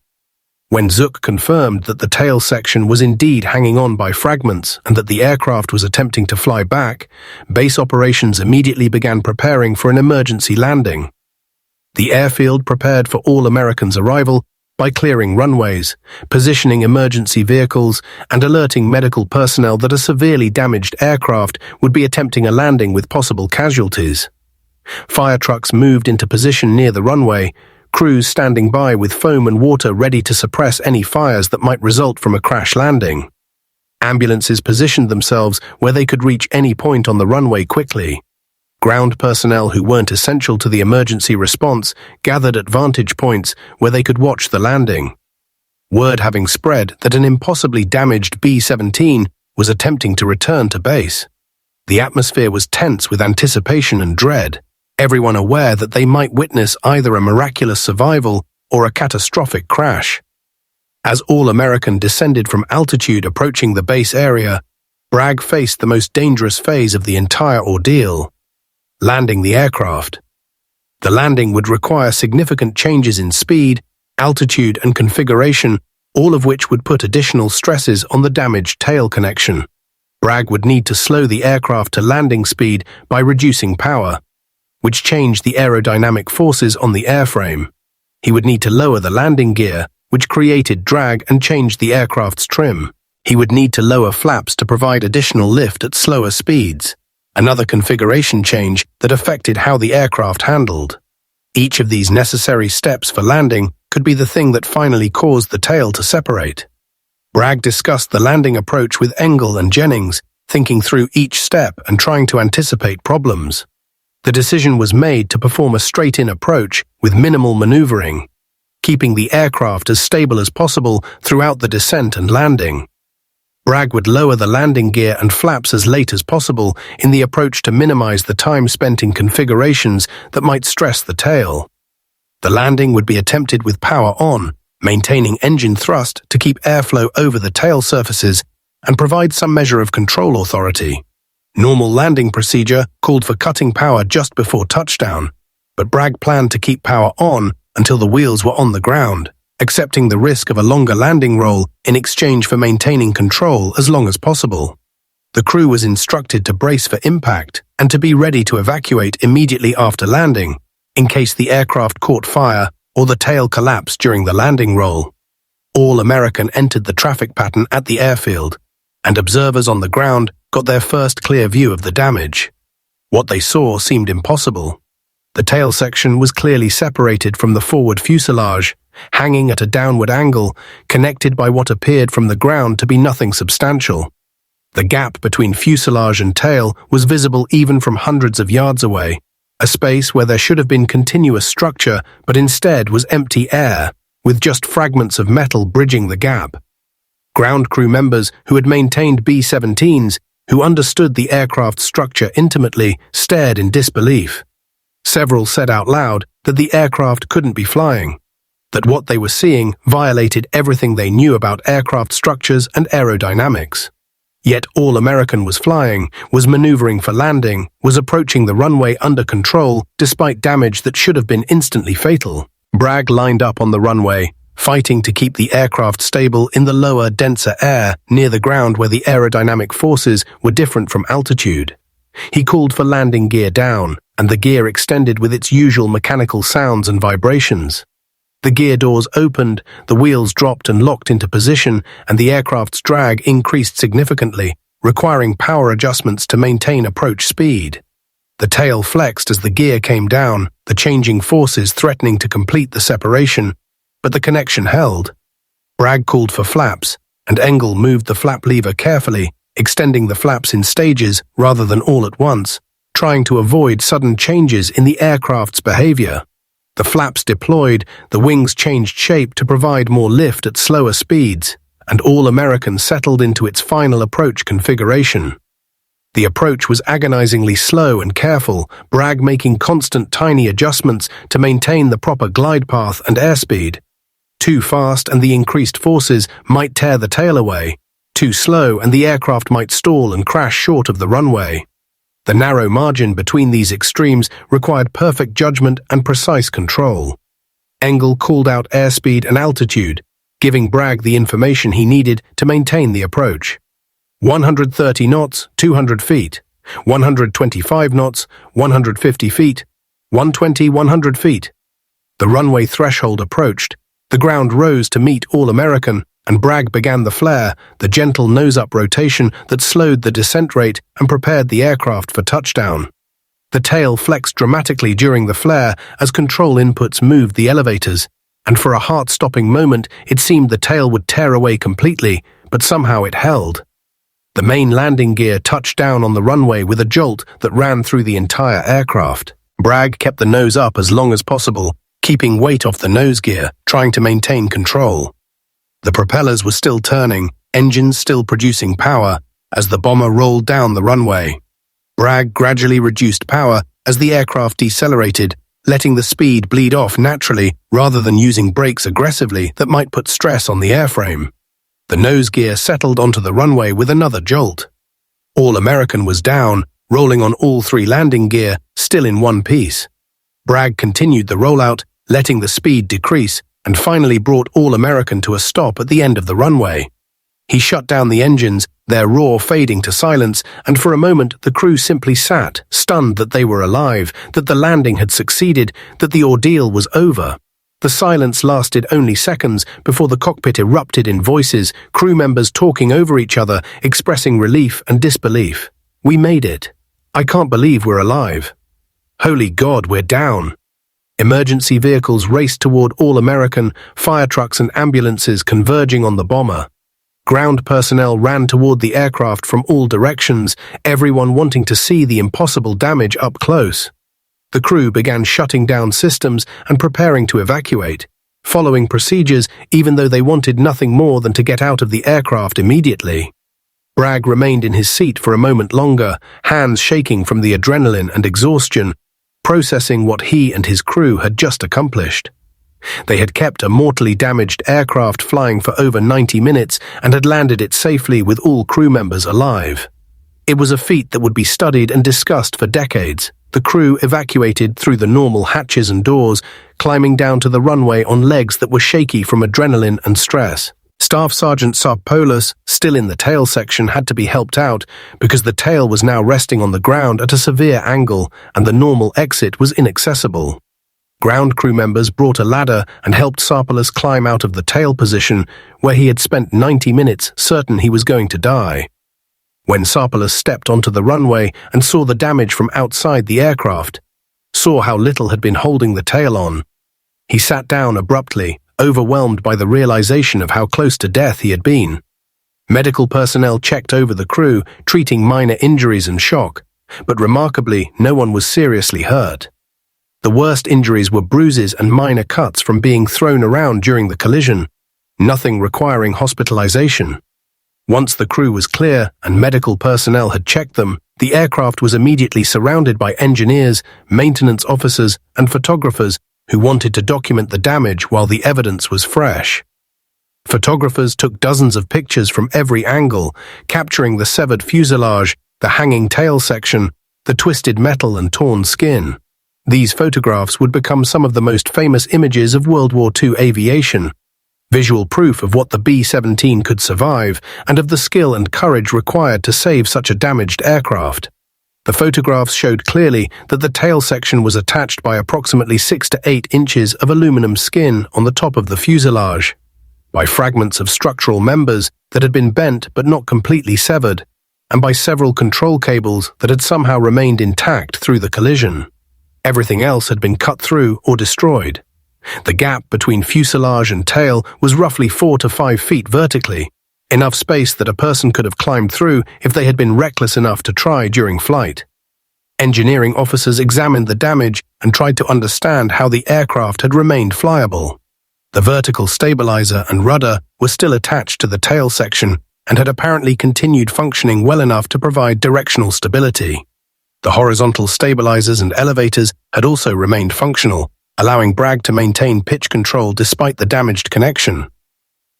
When Zook confirmed that the tail section was indeed hanging on by fragments and that the aircraft was attempting to fly back, base operations immediately began preparing for an emergency landing. The airfield prepared for All-American's arrival by clearing runways, positioning emergency vehicles, and alerting medical personnel that a severely damaged aircraft would be attempting a landing with possible casualties. Fire trucks moved into position near the runway, crews standing by with foam and water ready to suppress any fires that might result from a crash landing. Ambulances positioned themselves where they could reach any point on the runway quickly. Ground personnel who weren't essential to the emergency response gathered at vantage points where they could watch the landing. Word having spread that an impossibly damaged B-17 was attempting to return to base. The atmosphere was tense with anticipation and dread. everyone aware that they might witness either a miraculous survival or a catastrophic crash. As All-American descended from altitude approaching the base area, Bragg faced the most dangerous phase of the entire ordeal: landing the aircraft. The landing would require significant changes in speed, altitude, and configuration, all of which would put additional stresses on the damaged tail connection. Bragg would need to slow the aircraft to landing speed by reducing power, which changed the aerodynamic forces on the airframe. He would need to lower the landing gear, which created drag and changed the aircraft's trim. He would need to lower flaps to provide additional lift at slower speeds, another configuration change that affected how the aircraft handled. Each of these necessary steps for landing could be the thing that finally caused the tail to separate. Bragg discussed the landing approach with Engel and Jennings, thinking through each step and trying to anticipate problems. The decision was made to perform a straight-in approach with minimal maneuvering, keeping the aircraft as stable as possible throughout the descent and landing. Bragg would lower the landing gear and flaps as late as possible in the approach to minimize the time spent in configurations that might stress the tail. The landing would be attempted with power on, maintaining engine thrust to keep airflow over the tail surfaces and provide some measure of control authority. Normal landing procedure called for cutting power just before touchdown, but Bragg planned to keep power on until the wheels were on the ground, accepting the risk of a longer landing roll in exchange for maintaining control as long as possible. The crew was instructed to brace for impact and to be ready to evacuate immediately after landing, in case the aircraft caught fire or the tail collapsed during the landing roll. All-American entered the traffic pattern at the airfield, and observers on the ground got their first clear view of the damage. What they saw seemed impossible. The tail section was clearly separated from the forward fuselage, hanging at a downward angle, connected by what appeared from the ground to be nothing substantial. The gap between fuselage and tail was visible even from hundreds of yards away, a space where there should have been continuous structure, but instead was empty air, with just fragments of metal bridging the gap. Ground crew members who had maintained B-17s, who understood the aircraft's structure intimately, stared in disbelief. Several said out loud that the aircraft couldn't be flying, that what they were seeing violated everything they knew about aircraft structures and aerodynamics. Yet All-American was flying, was maneuvering for landing, was approaching the runway under control despite damage that should have been instantly fatal. Bragg lined up on the runway, fighting to keep the aircraft stable in the lower, denser air near the ground where the aerodynamic forces were different from altitude. He called for landing gear down, and the gear extended with its usual mechanical sounds and vibrations. The gear doors opened, the wheels dropped and locked into position, and the aircraft's drag increased significantly, requiring power adjustments to maintain approach speed. The tail flexed as the gear came down, the changing forces threatening to complete the separation, but the connection held. Bragg called for flaps, and Engel moved the flap lever carefully, extending the flaps in stages rather than all at once, trying to avoid sudden changes in the aircraft's behavior. The flaps deployed, the wings changed shape to provide more lift at slower speeds, and All-American settled into its final approach configuration. The approach was agonizingly slow and careful, Bragg making constant tiny adjustments to maintain the proper glide path and airspeed. Too fast and the increased forces might tear the tail away. Too slow and the aircraft might stall and crash short of the runway. The narrow margin between these extremes required perfect judgment and precise control. Engel called out airspeed and altitude, giving Bragg the information he needed to maintain the approach. 130 knots, 200 feet. 125 knots, 150 feet. 120, 100 feet. The runway threshold approached. The ground rose to meet All-American, and Bragg began the flare, the gentle nose-up rotation that slowed the descent rate and prepared the aircraft for touchdown. The tail flexed dramatically during the flare as control inputs moved the elevators, and for a heart-stopping moment it seemed the tail would tear away completely, but somehow it held. The main landing gear touched down on the runway with a jolt that ran through the entire aircraft. Bragg kept the nose up as long as possible, keeping weight off the nose gear, trying to maintain control. The propellers were still turning, engines still producing power, as the bomber rolled down the runway. Bragg gradually reduced power as the aircraft decelerated, letting the speed bleed off naturally rather than using brakes aggressively that might put stress on the airframe. The nose gear settled onto the runway with another jolt. All-American was down, rolling on all three landing gear, still in one piece. Bragg continued the rollout, letting the speed decrease, and finally brought All-American to a stop at the end of the runway. He shut down the engines, their roar fading to silence, and for a moment the crew simply sat, stunned that they were alive, that the landing had succeeded, that the ordeal was over. The silence lasted only seconds before the cockpit erupted in voices, crew members talking over each other, expressing relief and disbelief. "We made it. I can't believe we're alive. Holy God, we're down." Emergency vehicles raced toward All-American, fire trucks and ambulances converging on the bomber. Ground personnel ran toward the aircraft from all directions, everyone wanting to see the impossible damage up close. The crew began shutting down systems and preparing to evacuate, following procedures even though they wanted nothing more than to get out of the aircraft immediately. Bragg remained in his seat for a moment longer, hands shaking from the adrenaline and exhaustion, processing what he and his crew had just accomplished. They had kept a mortally damaged aircraft flying for over 90 minutes and had landed it safely with all crew members alive. It was a feat that would be studied and discussed for decades. The crew evacuated through the normal hatches and doors, climbing down to the runway on legs that were shaky from adrenaline and stress. Staff Sergeant Sarpoulos, still in the tail section, had to be helped out because the tail was now resting on the ground at a severe angle and the normal exit was inaccessible. Ground crew members brought a ladder and helped Sarpoulos climb out of the tail position where he had spent 90 minutes certain he was going to die. When Sarpoulos stepped onto the runway and saw the damage from outside the aircraft, saw how little had been holding the tail on, he sat down abruptly, overwhelmed by the realization of how close to death he had been. Medical personnel checked over the crew, treating minor injuries and shock, but remarkably, no one was seriously hurt. The worst injuries were bruises and minor cuts from being thrown around during the collision, nothing requiring hospitalization. Once the crew was clear and medical personnel had checked them, the aircraft was immediately surrounded by engineers, maintenance officers, and photographers who wanted to document the damage while the evidence was fresh. Photographers took dozens of pictures from every angle, capturing the severed fuselage, the hanging tail section, the twisted metal and torn skin. These photographs would become some of the most famous images of World War II aviation, visual proof of what the B-17 could survive and of the skill and courage required to save such a damaged aircraft. The photographs showed clearly that the tail section was attached by approximately 6 to 8 inches of aluminum skin on the top of the fuselage, by fragments of structural members that had been bent but not completely severed, and by several control cables that had somehow remained intact through the collision. Everything else had been cut through or destroyed. The gap between fuselage and tail was roughly 4 to 5 feet vertically, enough space that a person could have climbed through if they had been reckless enough to try during flight. Engineering officers examined the damage and tried to understand how the aircraft had remained flyable. The vertical stabilizer and rudder were still attached to the tail section and had apparently continued functioning well enough to provide directional stability. The horizontal stabilizers and elevators had also remained functional, allowing Bragg to maintain pitch control despite the damaged connection.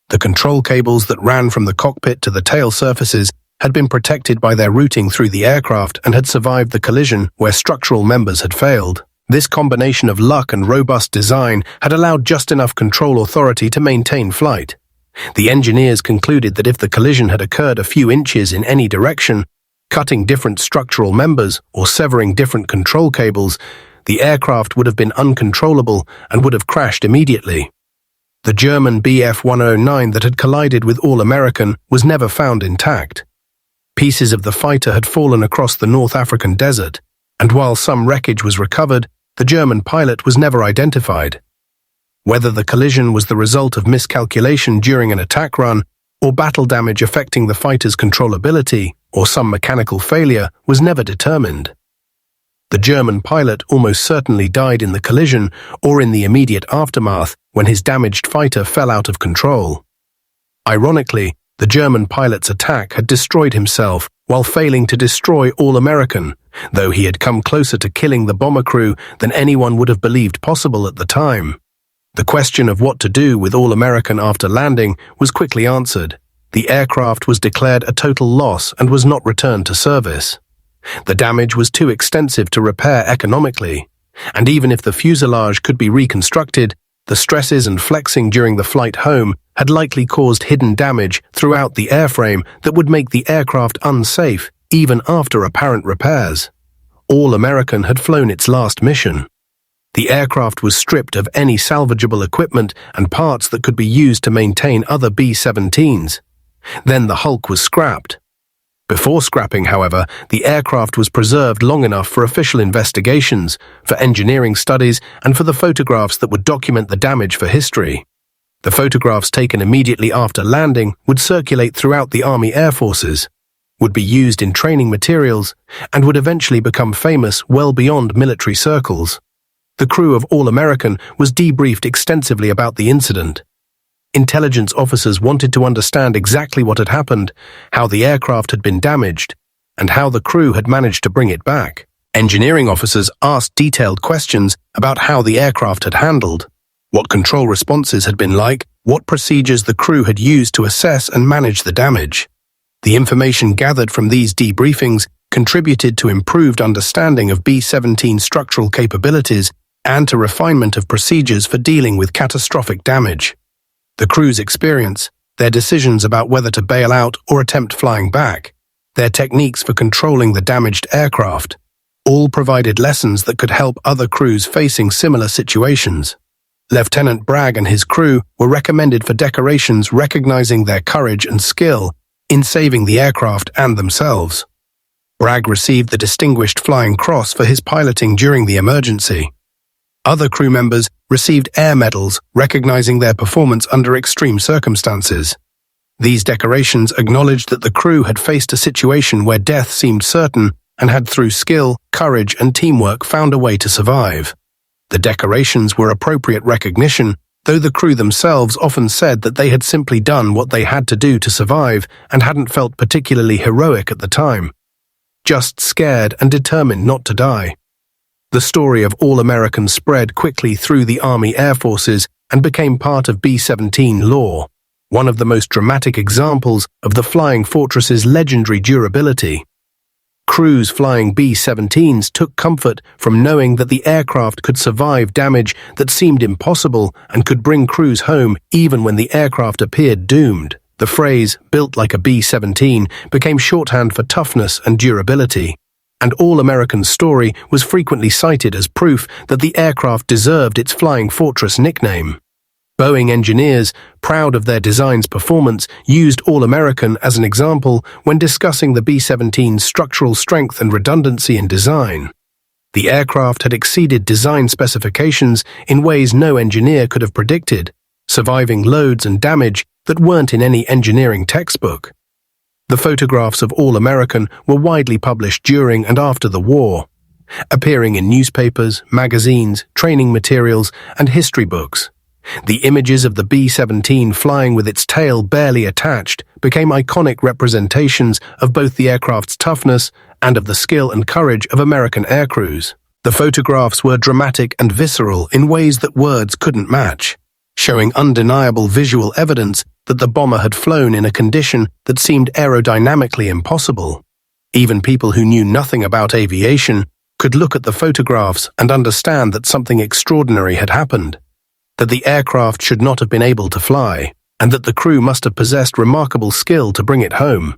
The control cables that ran from the cockpit to the tail surfaces had been protected by their routing through the aircraft and had survived the collision where structural members had failed. This combination of luck and robust design had allowed just enough control authority to maintain flight. The engineers concluded that if the collision had occurred a few inches in any direction, cutting different structural members or severing different control cables, the aircraft would have been uncontrollable and would have crashed immediately. The German Bf-109 that had collided with All-American was never found intact. Pieces of the fighter had fallen across the North African desert, and while some wreckage was recovered, the German pilot was never identified. Whether the collision was the result of miscalculation during an attack run, or battle damage affecting the fighter's controllability, or some mechanical failure, was never determined. The German pilot almost certainly died in the collision or in the immediate aftermath when his damaged fighter fell out of control. Ironically, the German pilot's attack had destroyed himself while failing to destroy All-American, though he had come closer to killing the bomber crew than anyone would have believed possible at the time. The question of what to do with All-American after landing was quickly answered. The aircraft was declared a total loss and was not returned to service. The damage was too extensive to repair economically, and even if the fuselage could be reconstructed, the stresses and flexing during the flight home had likely caused hidden damage throughout the airframe that would make the aircraft unsafe even after apparent repairs. All-American had flown its last mission. The aircraft was stripped of any salvageable equipment and parts that could be used to maintain other B-17s. Then the hulk was scrapped. Before scrapping, however, the aircraft was preserved long enough for official investigations, for engineering studies, and for the photographs that would document the damage for history. The photographs taken immediately after landing would circulate throughout the Army Air Forces, would be used in training materials, and would eventually become famous well beyond military circles. The crew of All-American was debriefed extensively about the incident. Intelligence officers wanted to understand exactly what had happened, how the aircraft had been damaged, and how the crew had managed to bring it back. Engineering officers asked detailed questions about how the aircraft had handled, what control responses had been like, what procedures the crew had used to assess and manage the damage. The information gathered from these debriefings contributed to improved understanding of B-17 structural capabilities and to refinement of procedures for dealing with catastrophic damage. The crew's experience, their decisions about whether to bail out or attempt flying back, their techniques for controlling the damaged aircraft, all provided lessons that could help other crews facing similar situations. Lieutenant Bragg and his crew were recommended for decorations recognizing their courage and skill in saving the aircraft and themselves. Bragg received the Distinguished Flying Cross for his piloting during the emergency. Other crew members received air medals recognizing their performance under extreme circumstances. These decorations acknowledged that the crew had faced a situation where death seemed certain and had, through skill, courage, and teamwork, found a way to survive. The decorations were appropriate recognition, though the crew themselves often said that they had simply done what they had to do to survive and hadn't felt particularly heroic at the time, just scared and determined not to die. The story of All-American spread quickly through the Army Air Forces and became part of B-17 lore, one of the most dramatic examples of the Flying Fortress's legendary durability. Crews flying B-17s took comfort from knowing that the aircraft could survive damage that seemed impossible and could bring crews home even when the aircraft appeared doomed. The phrase, "built like a B-17, became shorthand for toughness and durability, and All-American's story was frequently cited as proof that the aircraft deserved its Flying Fortress nickname. Boeing engineers, proud of their design's performance, used All-American as an example when discussing the B-17's structural strength and redundancy in design. The aircraft had exceeded design specifications in ways no engineer could have predicted, surviving loads and damage that weren't in any engineering textbook. The photographs of All-American were widely published during and after the war, appearing in newspapers, magazines, training materials, and history books. The images of the B-17 flying with its tail barely attached became iconic representations of both the aircraft's toughness and of the skill and courage of American aircrews. The photographs were dramatic and visceral in ways that words couldn't match, showing undeniable visual evidence that the bomber had flown in a condition that seemed aerodynamically impossible. Even people who knew nothing about aviation could look at the photographs and understand that something extraordinary had happened, that the aircraft should not have been able to fly, and that the crew must have possessed remarkable skill to bring it home.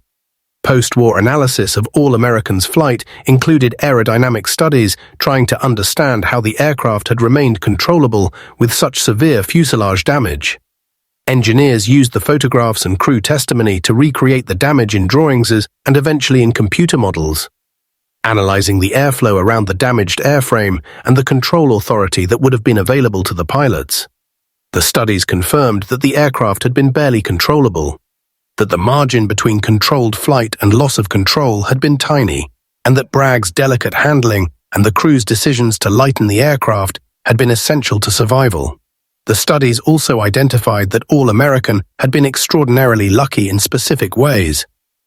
Post-war analysis of All-American's flight included aerodynamic studies trying to understand how the aircraft had remained controllable with such severe fuselage damage. Engineers used the photographs and crew testimony to recreate the damage in drawings and eventually in computer models, analyzing the airflow around the damaged airframe and the control authority that would have been available to the pilots. The studies confirmed that the aircraft had been barely controllable, that the margin between controlled flight and loss of control had been tiny, and that Bragg's delicate handling and the crew's decisions to lighten the aircraft had been essential to survival. The studies also identified that All-American had been extraordinarily lucky in specific ways.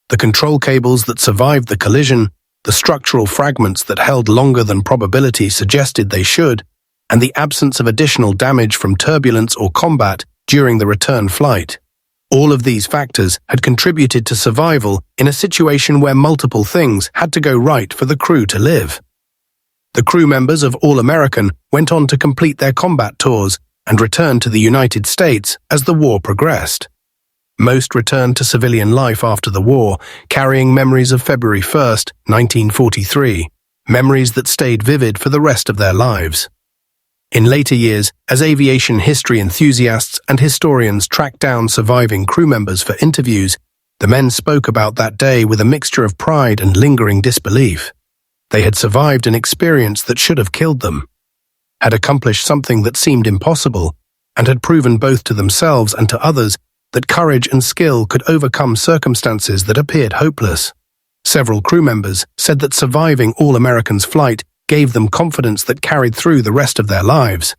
The control cables that survived the collision, the structural fragments that held longer than probability suggested they should, and the absence of additional damage from turbulence or combat during the return flight. All of these factors had contributed to survival in a situation where multiple things had to go right for the crew to live. The crew members of All American went on to complete their combat tours and returned to the United States as the war progressed. Most returned to civilian life after the war, carrying memories of February 1st, 1943, memories that stayed vivid for the rest of their lives. In later years, as aviation history enthusiasts and historians tracked down surviving crew members for interviews, the men spoke about that day with a mixture of pride and lingering disbelief. They had survived an experience that should have killed them, had accomplished something that seemed impossible, and had proven both to themselves and to others that courage and skill could overcome circumstances that appeared hopeless. Several crew members said that surviving All American's flight gave them confidence that carried through the rest of their lives,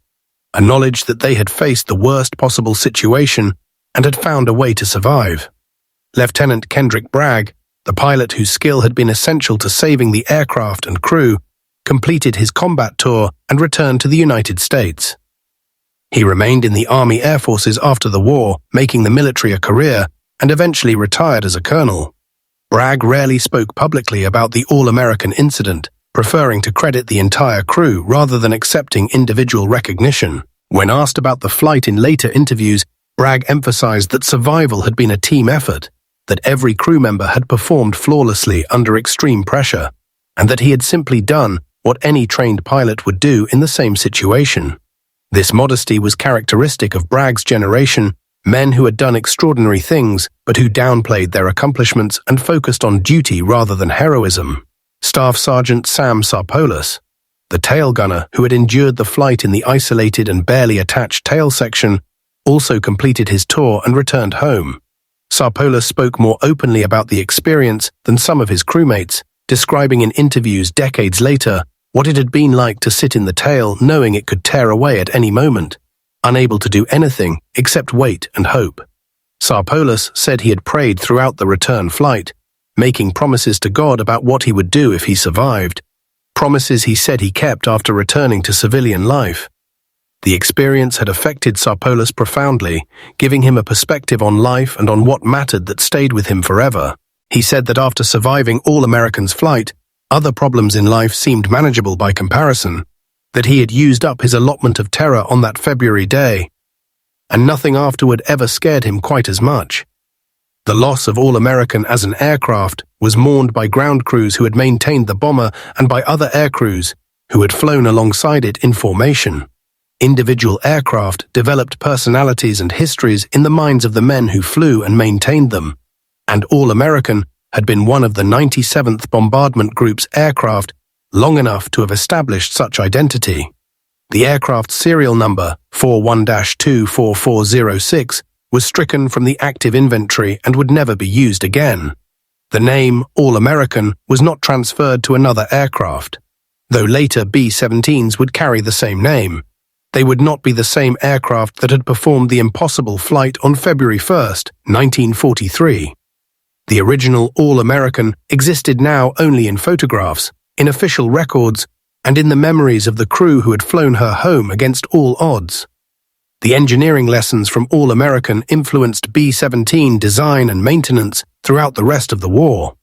a knowledge that they had faced the worst possible situation and had found a way to survive. Lieutenant Kendrick Bragg, the pilot whose skill had been essential to saving the aircraft and crew, completed his combat tour and returned to the United States. He remained in the Army Air Forces after the war, making the military a career, and eventually retired as a colonel. Bragg rarely spoke publicly about the All-American incident, preferring to credit the entire crew rather than accepting individual recognition. When asked about the flight in later interviews, Bragg emphasized that survival had been a team effort, that every crew member had performed flawlessly under extreme pressure, and that he had simply done what any trained pilot would do in the same situation. This modesty was characteristic of Bragg's generation, men who had done extraordinary things but who downplayed their accomplishments and focused on duty rather than heroism. Staff Sergeant Sam Sarpolis, the tail gunner who had endured the flight in the isolated and barely attached tail section, also completed his tour and returned home. Sarpolis spoke more openly about the experience than some of his crewmates, describing in interviews decades later what it had been like to sit in the tail knowing it could tear away at any moment, unable to do anything except wait and hope. Sarpolis said he had prayed throughout the return flight, making promises to God about what he would do if he survived, promises he said he kept after returning to civilian life. The experience had affected Sarpolis profoundly, giving him a perspective on life and on what mattered that stayed with him forever. He said that after surviving All American's flight, other problems in life seemed manageable by comparison, that he had used up his allotment of terror on that February day, and nothing afterward ever scared him quite as much. The loss of All American as an aircraft was mourned by ground crews who had maintained the bomber and by other air crews who had flown alongside it in formation. Individual aircraft developed personalities and histories in the minds of the men who flew and maintained them, and All American had been one of the 97th Bombardment Group's aircraft long enough to have established such identity. The aircraft's serial number, 41-24406, was stricken from the active inventory and would never be used again. The name All American was not transferred to another aircraft. Though later B-17s would carry the same name, they would not be the same aircraft that had performed the impossible flight on February 1st, 1943. The original All American existed now only in photographs, in official records, and in the memories of the crew who had flown her home against all odds. The engineering lessons from All American influenced B-17 design and maintenance throughout the rest of the war.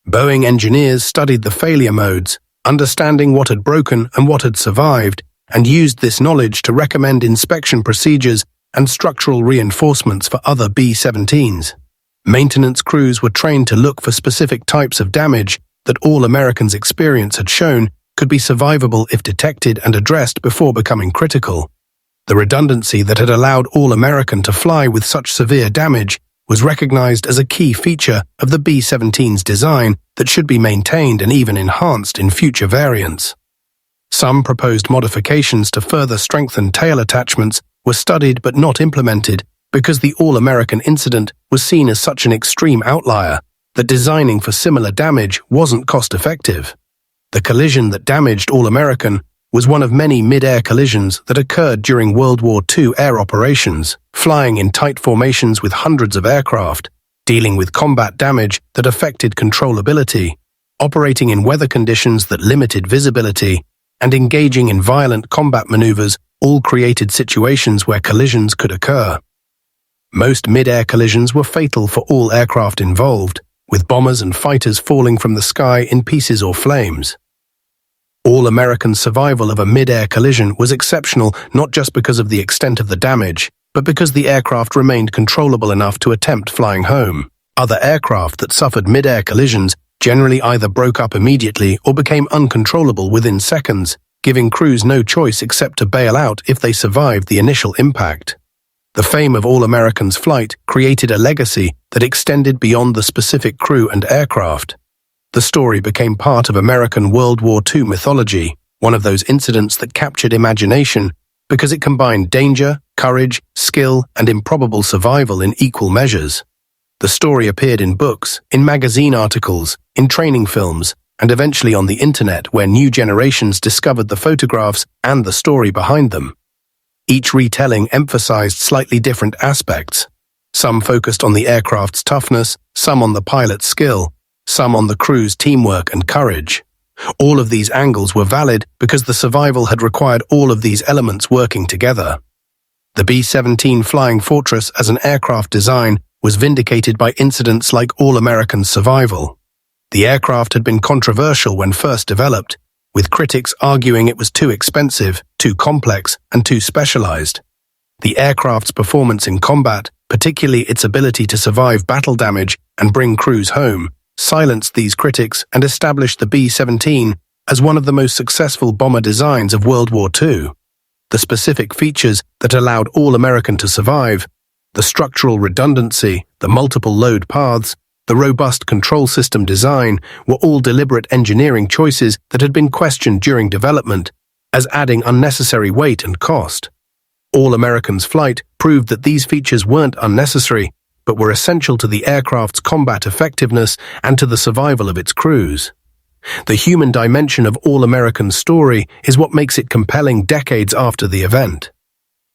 Boeing engineers studied the failure modes, understanding what had broken and what had survived, and used this knowledge to recommend inspection procedures and structural reinforcements for other B-17s. Maintenance crews were trained to look for specific types of damage that All American's experience had shown could be survivable if detected and addressed before becoming critical. The redundancy that had allowed All American to fly with such severe damage was recognized as a key feature of the B-17's design that should be maintained and even enhanced in future variants. Some proposed modifications to further strengthen tail attachments were studied but not implemented because the All American incident was seen as such an extreme outlier that designing for similar damage wasn't cost-effective. The collision that damaged All American was one of many mid-air collisions that occurred during World War II air operations, flying in tight formations with hundreds of aircraft, dealing with combat damage that affected controllability. operating in weather conditions that limited visibility, and engaging in violent combat maneuvers all created situations where collisions could occur. Most mid-air collisions were fatal for all aircraft involved, with bombers and fighters falling from the sky in pieces or flames. All-American survival of a mid-air collision was exceptional not just because of the extent of the damage, but because the aircraft remained controllable enough to attempt flying home. Other aircraft that suffered mid-air collisions generally either broke up immediately or became uncontrollable within seconds, giving crews no choice except to bail out if they survived the initial impact. The fame of All-American's flight created a legacy that extended beyond the specific crew and aircraft. The story became part of American World War II mythology, one of those incidents that captured imagination because it combined danger, courage, skill, and improbable survival in equal measures. The story appeared in books, in magazine articles, in training films, and eventually on the internet where new generations discovered the photographs and the story behind them. Each retelling emphasized slightly different aspects. Some focused on the aircraft's toughness, some on the pilot's skill, some on the crew's teamwork and courage. All of these angles were valid because the survival had required all of these elements working together. The B-17 Flying Fortress as an aircraft design was vindicated by incidents like All-American's survival. The aircraft had been controversial when first developed, with critics arguing it was too expensive, too complex, and too specialized. The aircraft's performance in combat, particularly its ability to survive battle damage and bring crews home, silenced these critics and established the B-17 as one of the most successful bomber designs of World War II. The specific features that allowed All-American to survive, the structural redundancy, the multiple load paths, the robust control system design were all deliberate engineering choices that had been questioned during development as adding unnecessary weight and cost. All-American's flight proved that these features weren't unnecessary, but were essential to the aircraft's combat effectiveness and to the survival of its crews. The human dimension of All-American's story is what makes it compelling decades after the event.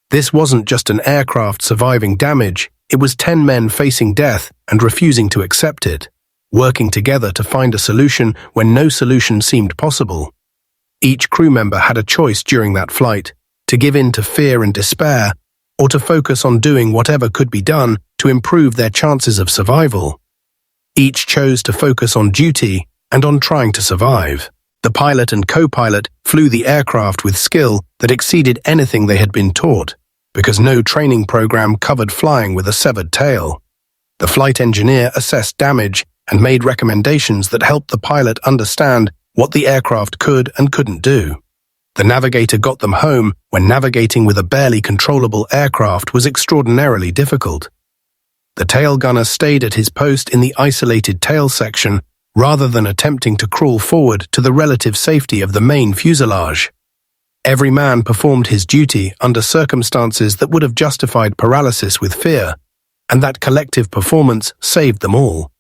This wasn't just an aircraft surviving damage, it was 10 men facing death and refusing to accept it, working together to find a solution when no solution seemed possible. Each crew member had a choice during that flight, to give in to fear and despair, or to focus on doing whatever could be done to improve their chances of survival. Each chose to focus on duty and on trying to survive. The pilot and co-pilot flew the aircraft with skill that exceeded anything they had been taught, because no training program covered flying with a severed tail. The flight engineer assessed damage and made recommendations that helped the pilot understand what the aircraft could and couldn't do. The navigator got them home when navigating with a barely controllable aircraft was extraordinarily difficult. The tail gunner stayed at his post in the isolated tail section rather than attempting to crawl forward to the relative safety of the main fuselage. Every man performed his duty under circumstances that would have justified paralysis with fear, and that collective performance saved them all.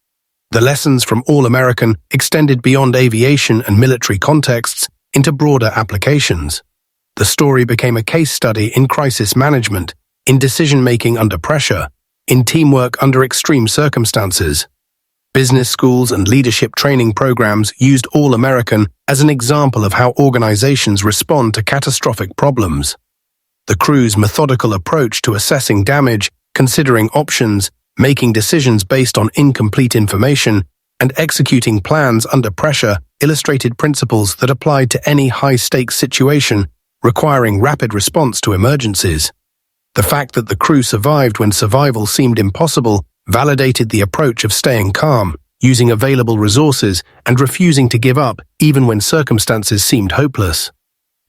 The lessons from All-American extended beyond aviation and military contexts into broader applications. The story became a case study in crisis management, in decision-making under pressure, in teamwork under extreme circumstances. Business schools and leadership training programs used All-American as an example of how organizations respond to catastrophic problems. The crew's methodical approach to assessing damage, considering options, making decisions based on incomplete information, and executing plans under pressure illustrated principles that applied to any high-stakes situation requiring rapid response to emergencies. The fact that the crew survived when survival seemed impossible validated the approach of staying calm, using available resources, and refusing to give up even when circumstances seemed hopeless.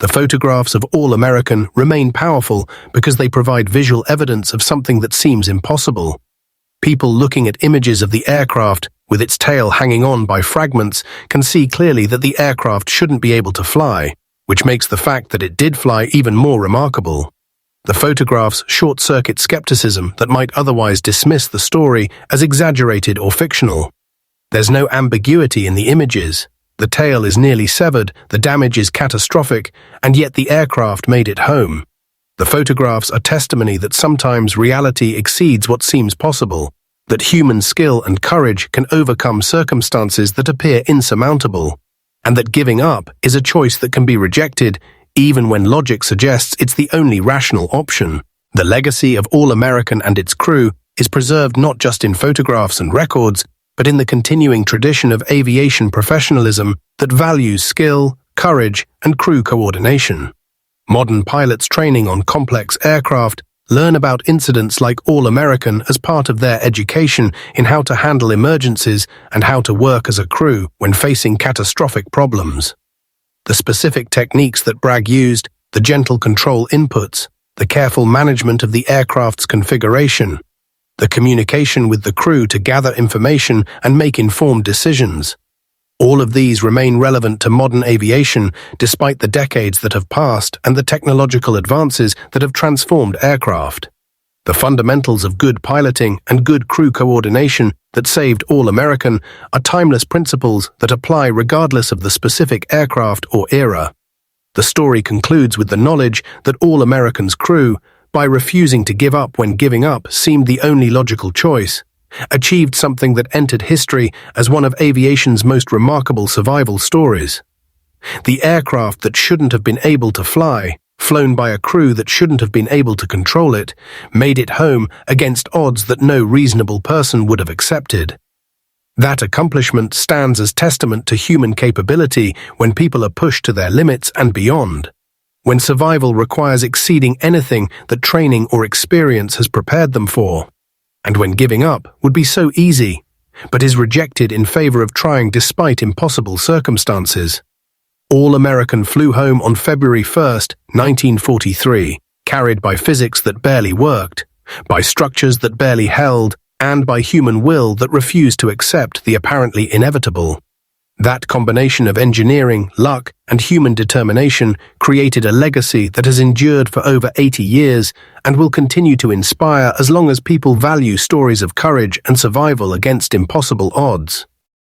The photographs of All-American remain powerful because they provide visual evidence of something that seems impossible. People looking at images of the aircraft, with its tail hanging on by fragments, can see clearly that the aircraft shouldn't be able to fly, which makes the fact that it did fly even more remarkable. The photographs short-circuit skepticism that might otherwise dismiss the story as exaggerated or fictional. There's no ambiguity in the images. The tail is nearly severed, the damage is catastrophic, and yet the aircraft made it home. The photographs are testimony that sometimes reality exceeds what seems possible, that human skill and courage can overcome circumstances that appear insurmountable, and that giving up is a choice that can be rejected even when logic suggests it's the only rational option. The legacy of All-American and its crew is preserved not just in photographs and records, but in the continuing tradition of aviation professionalism that values skill, courage, and crew coordination. Modern pilots training on complex aircraft learn about incidents like All-American as part of their education in how to handle emergencies and how to work as a crew when facing catastrophic problems. The specific techniques that Bragg used, the gentle control inputs, the careful management of the aircraft's configuration, the communication with the crew to gather information and make informed decisions. All of these remain relevant to modern aviation despite the decades that have passed and the technological advances that have transformed aircraft. The fundamentals of good piloting and good crew coordination that saved All-American are timeless principles that apply regardless of the specific aircraft or era. The story concludes with the knowledge that All-American's crew, by refusing to give up when giving up seemed the only logical choice, achieved something that entered history as one of aviation's most remarkable survival stories. The aircraft that shouldn't have been able to fly, flown by a crew that shouldn't have been able to control it, made it home against odds that no reasonable person would have accepted. That accomplishment stands as testament to human capability when people are pushed to their limits and beyond. When survival requires exceeding anything that training or experience has prepared them for, and when giving up would be so easy, but is rejected in favor of trying despite impossible circumstances. All-American flew home on February 1st, 1943, carried by physics that barely worked, by structures that barely held, and by human will that refused to accept the apparently inevitable. That combination of engineering, luck, and human determination created a legacy that has endured for over 80 years and will continue to inspire as long as people value stories of courage and survival against impossible odds.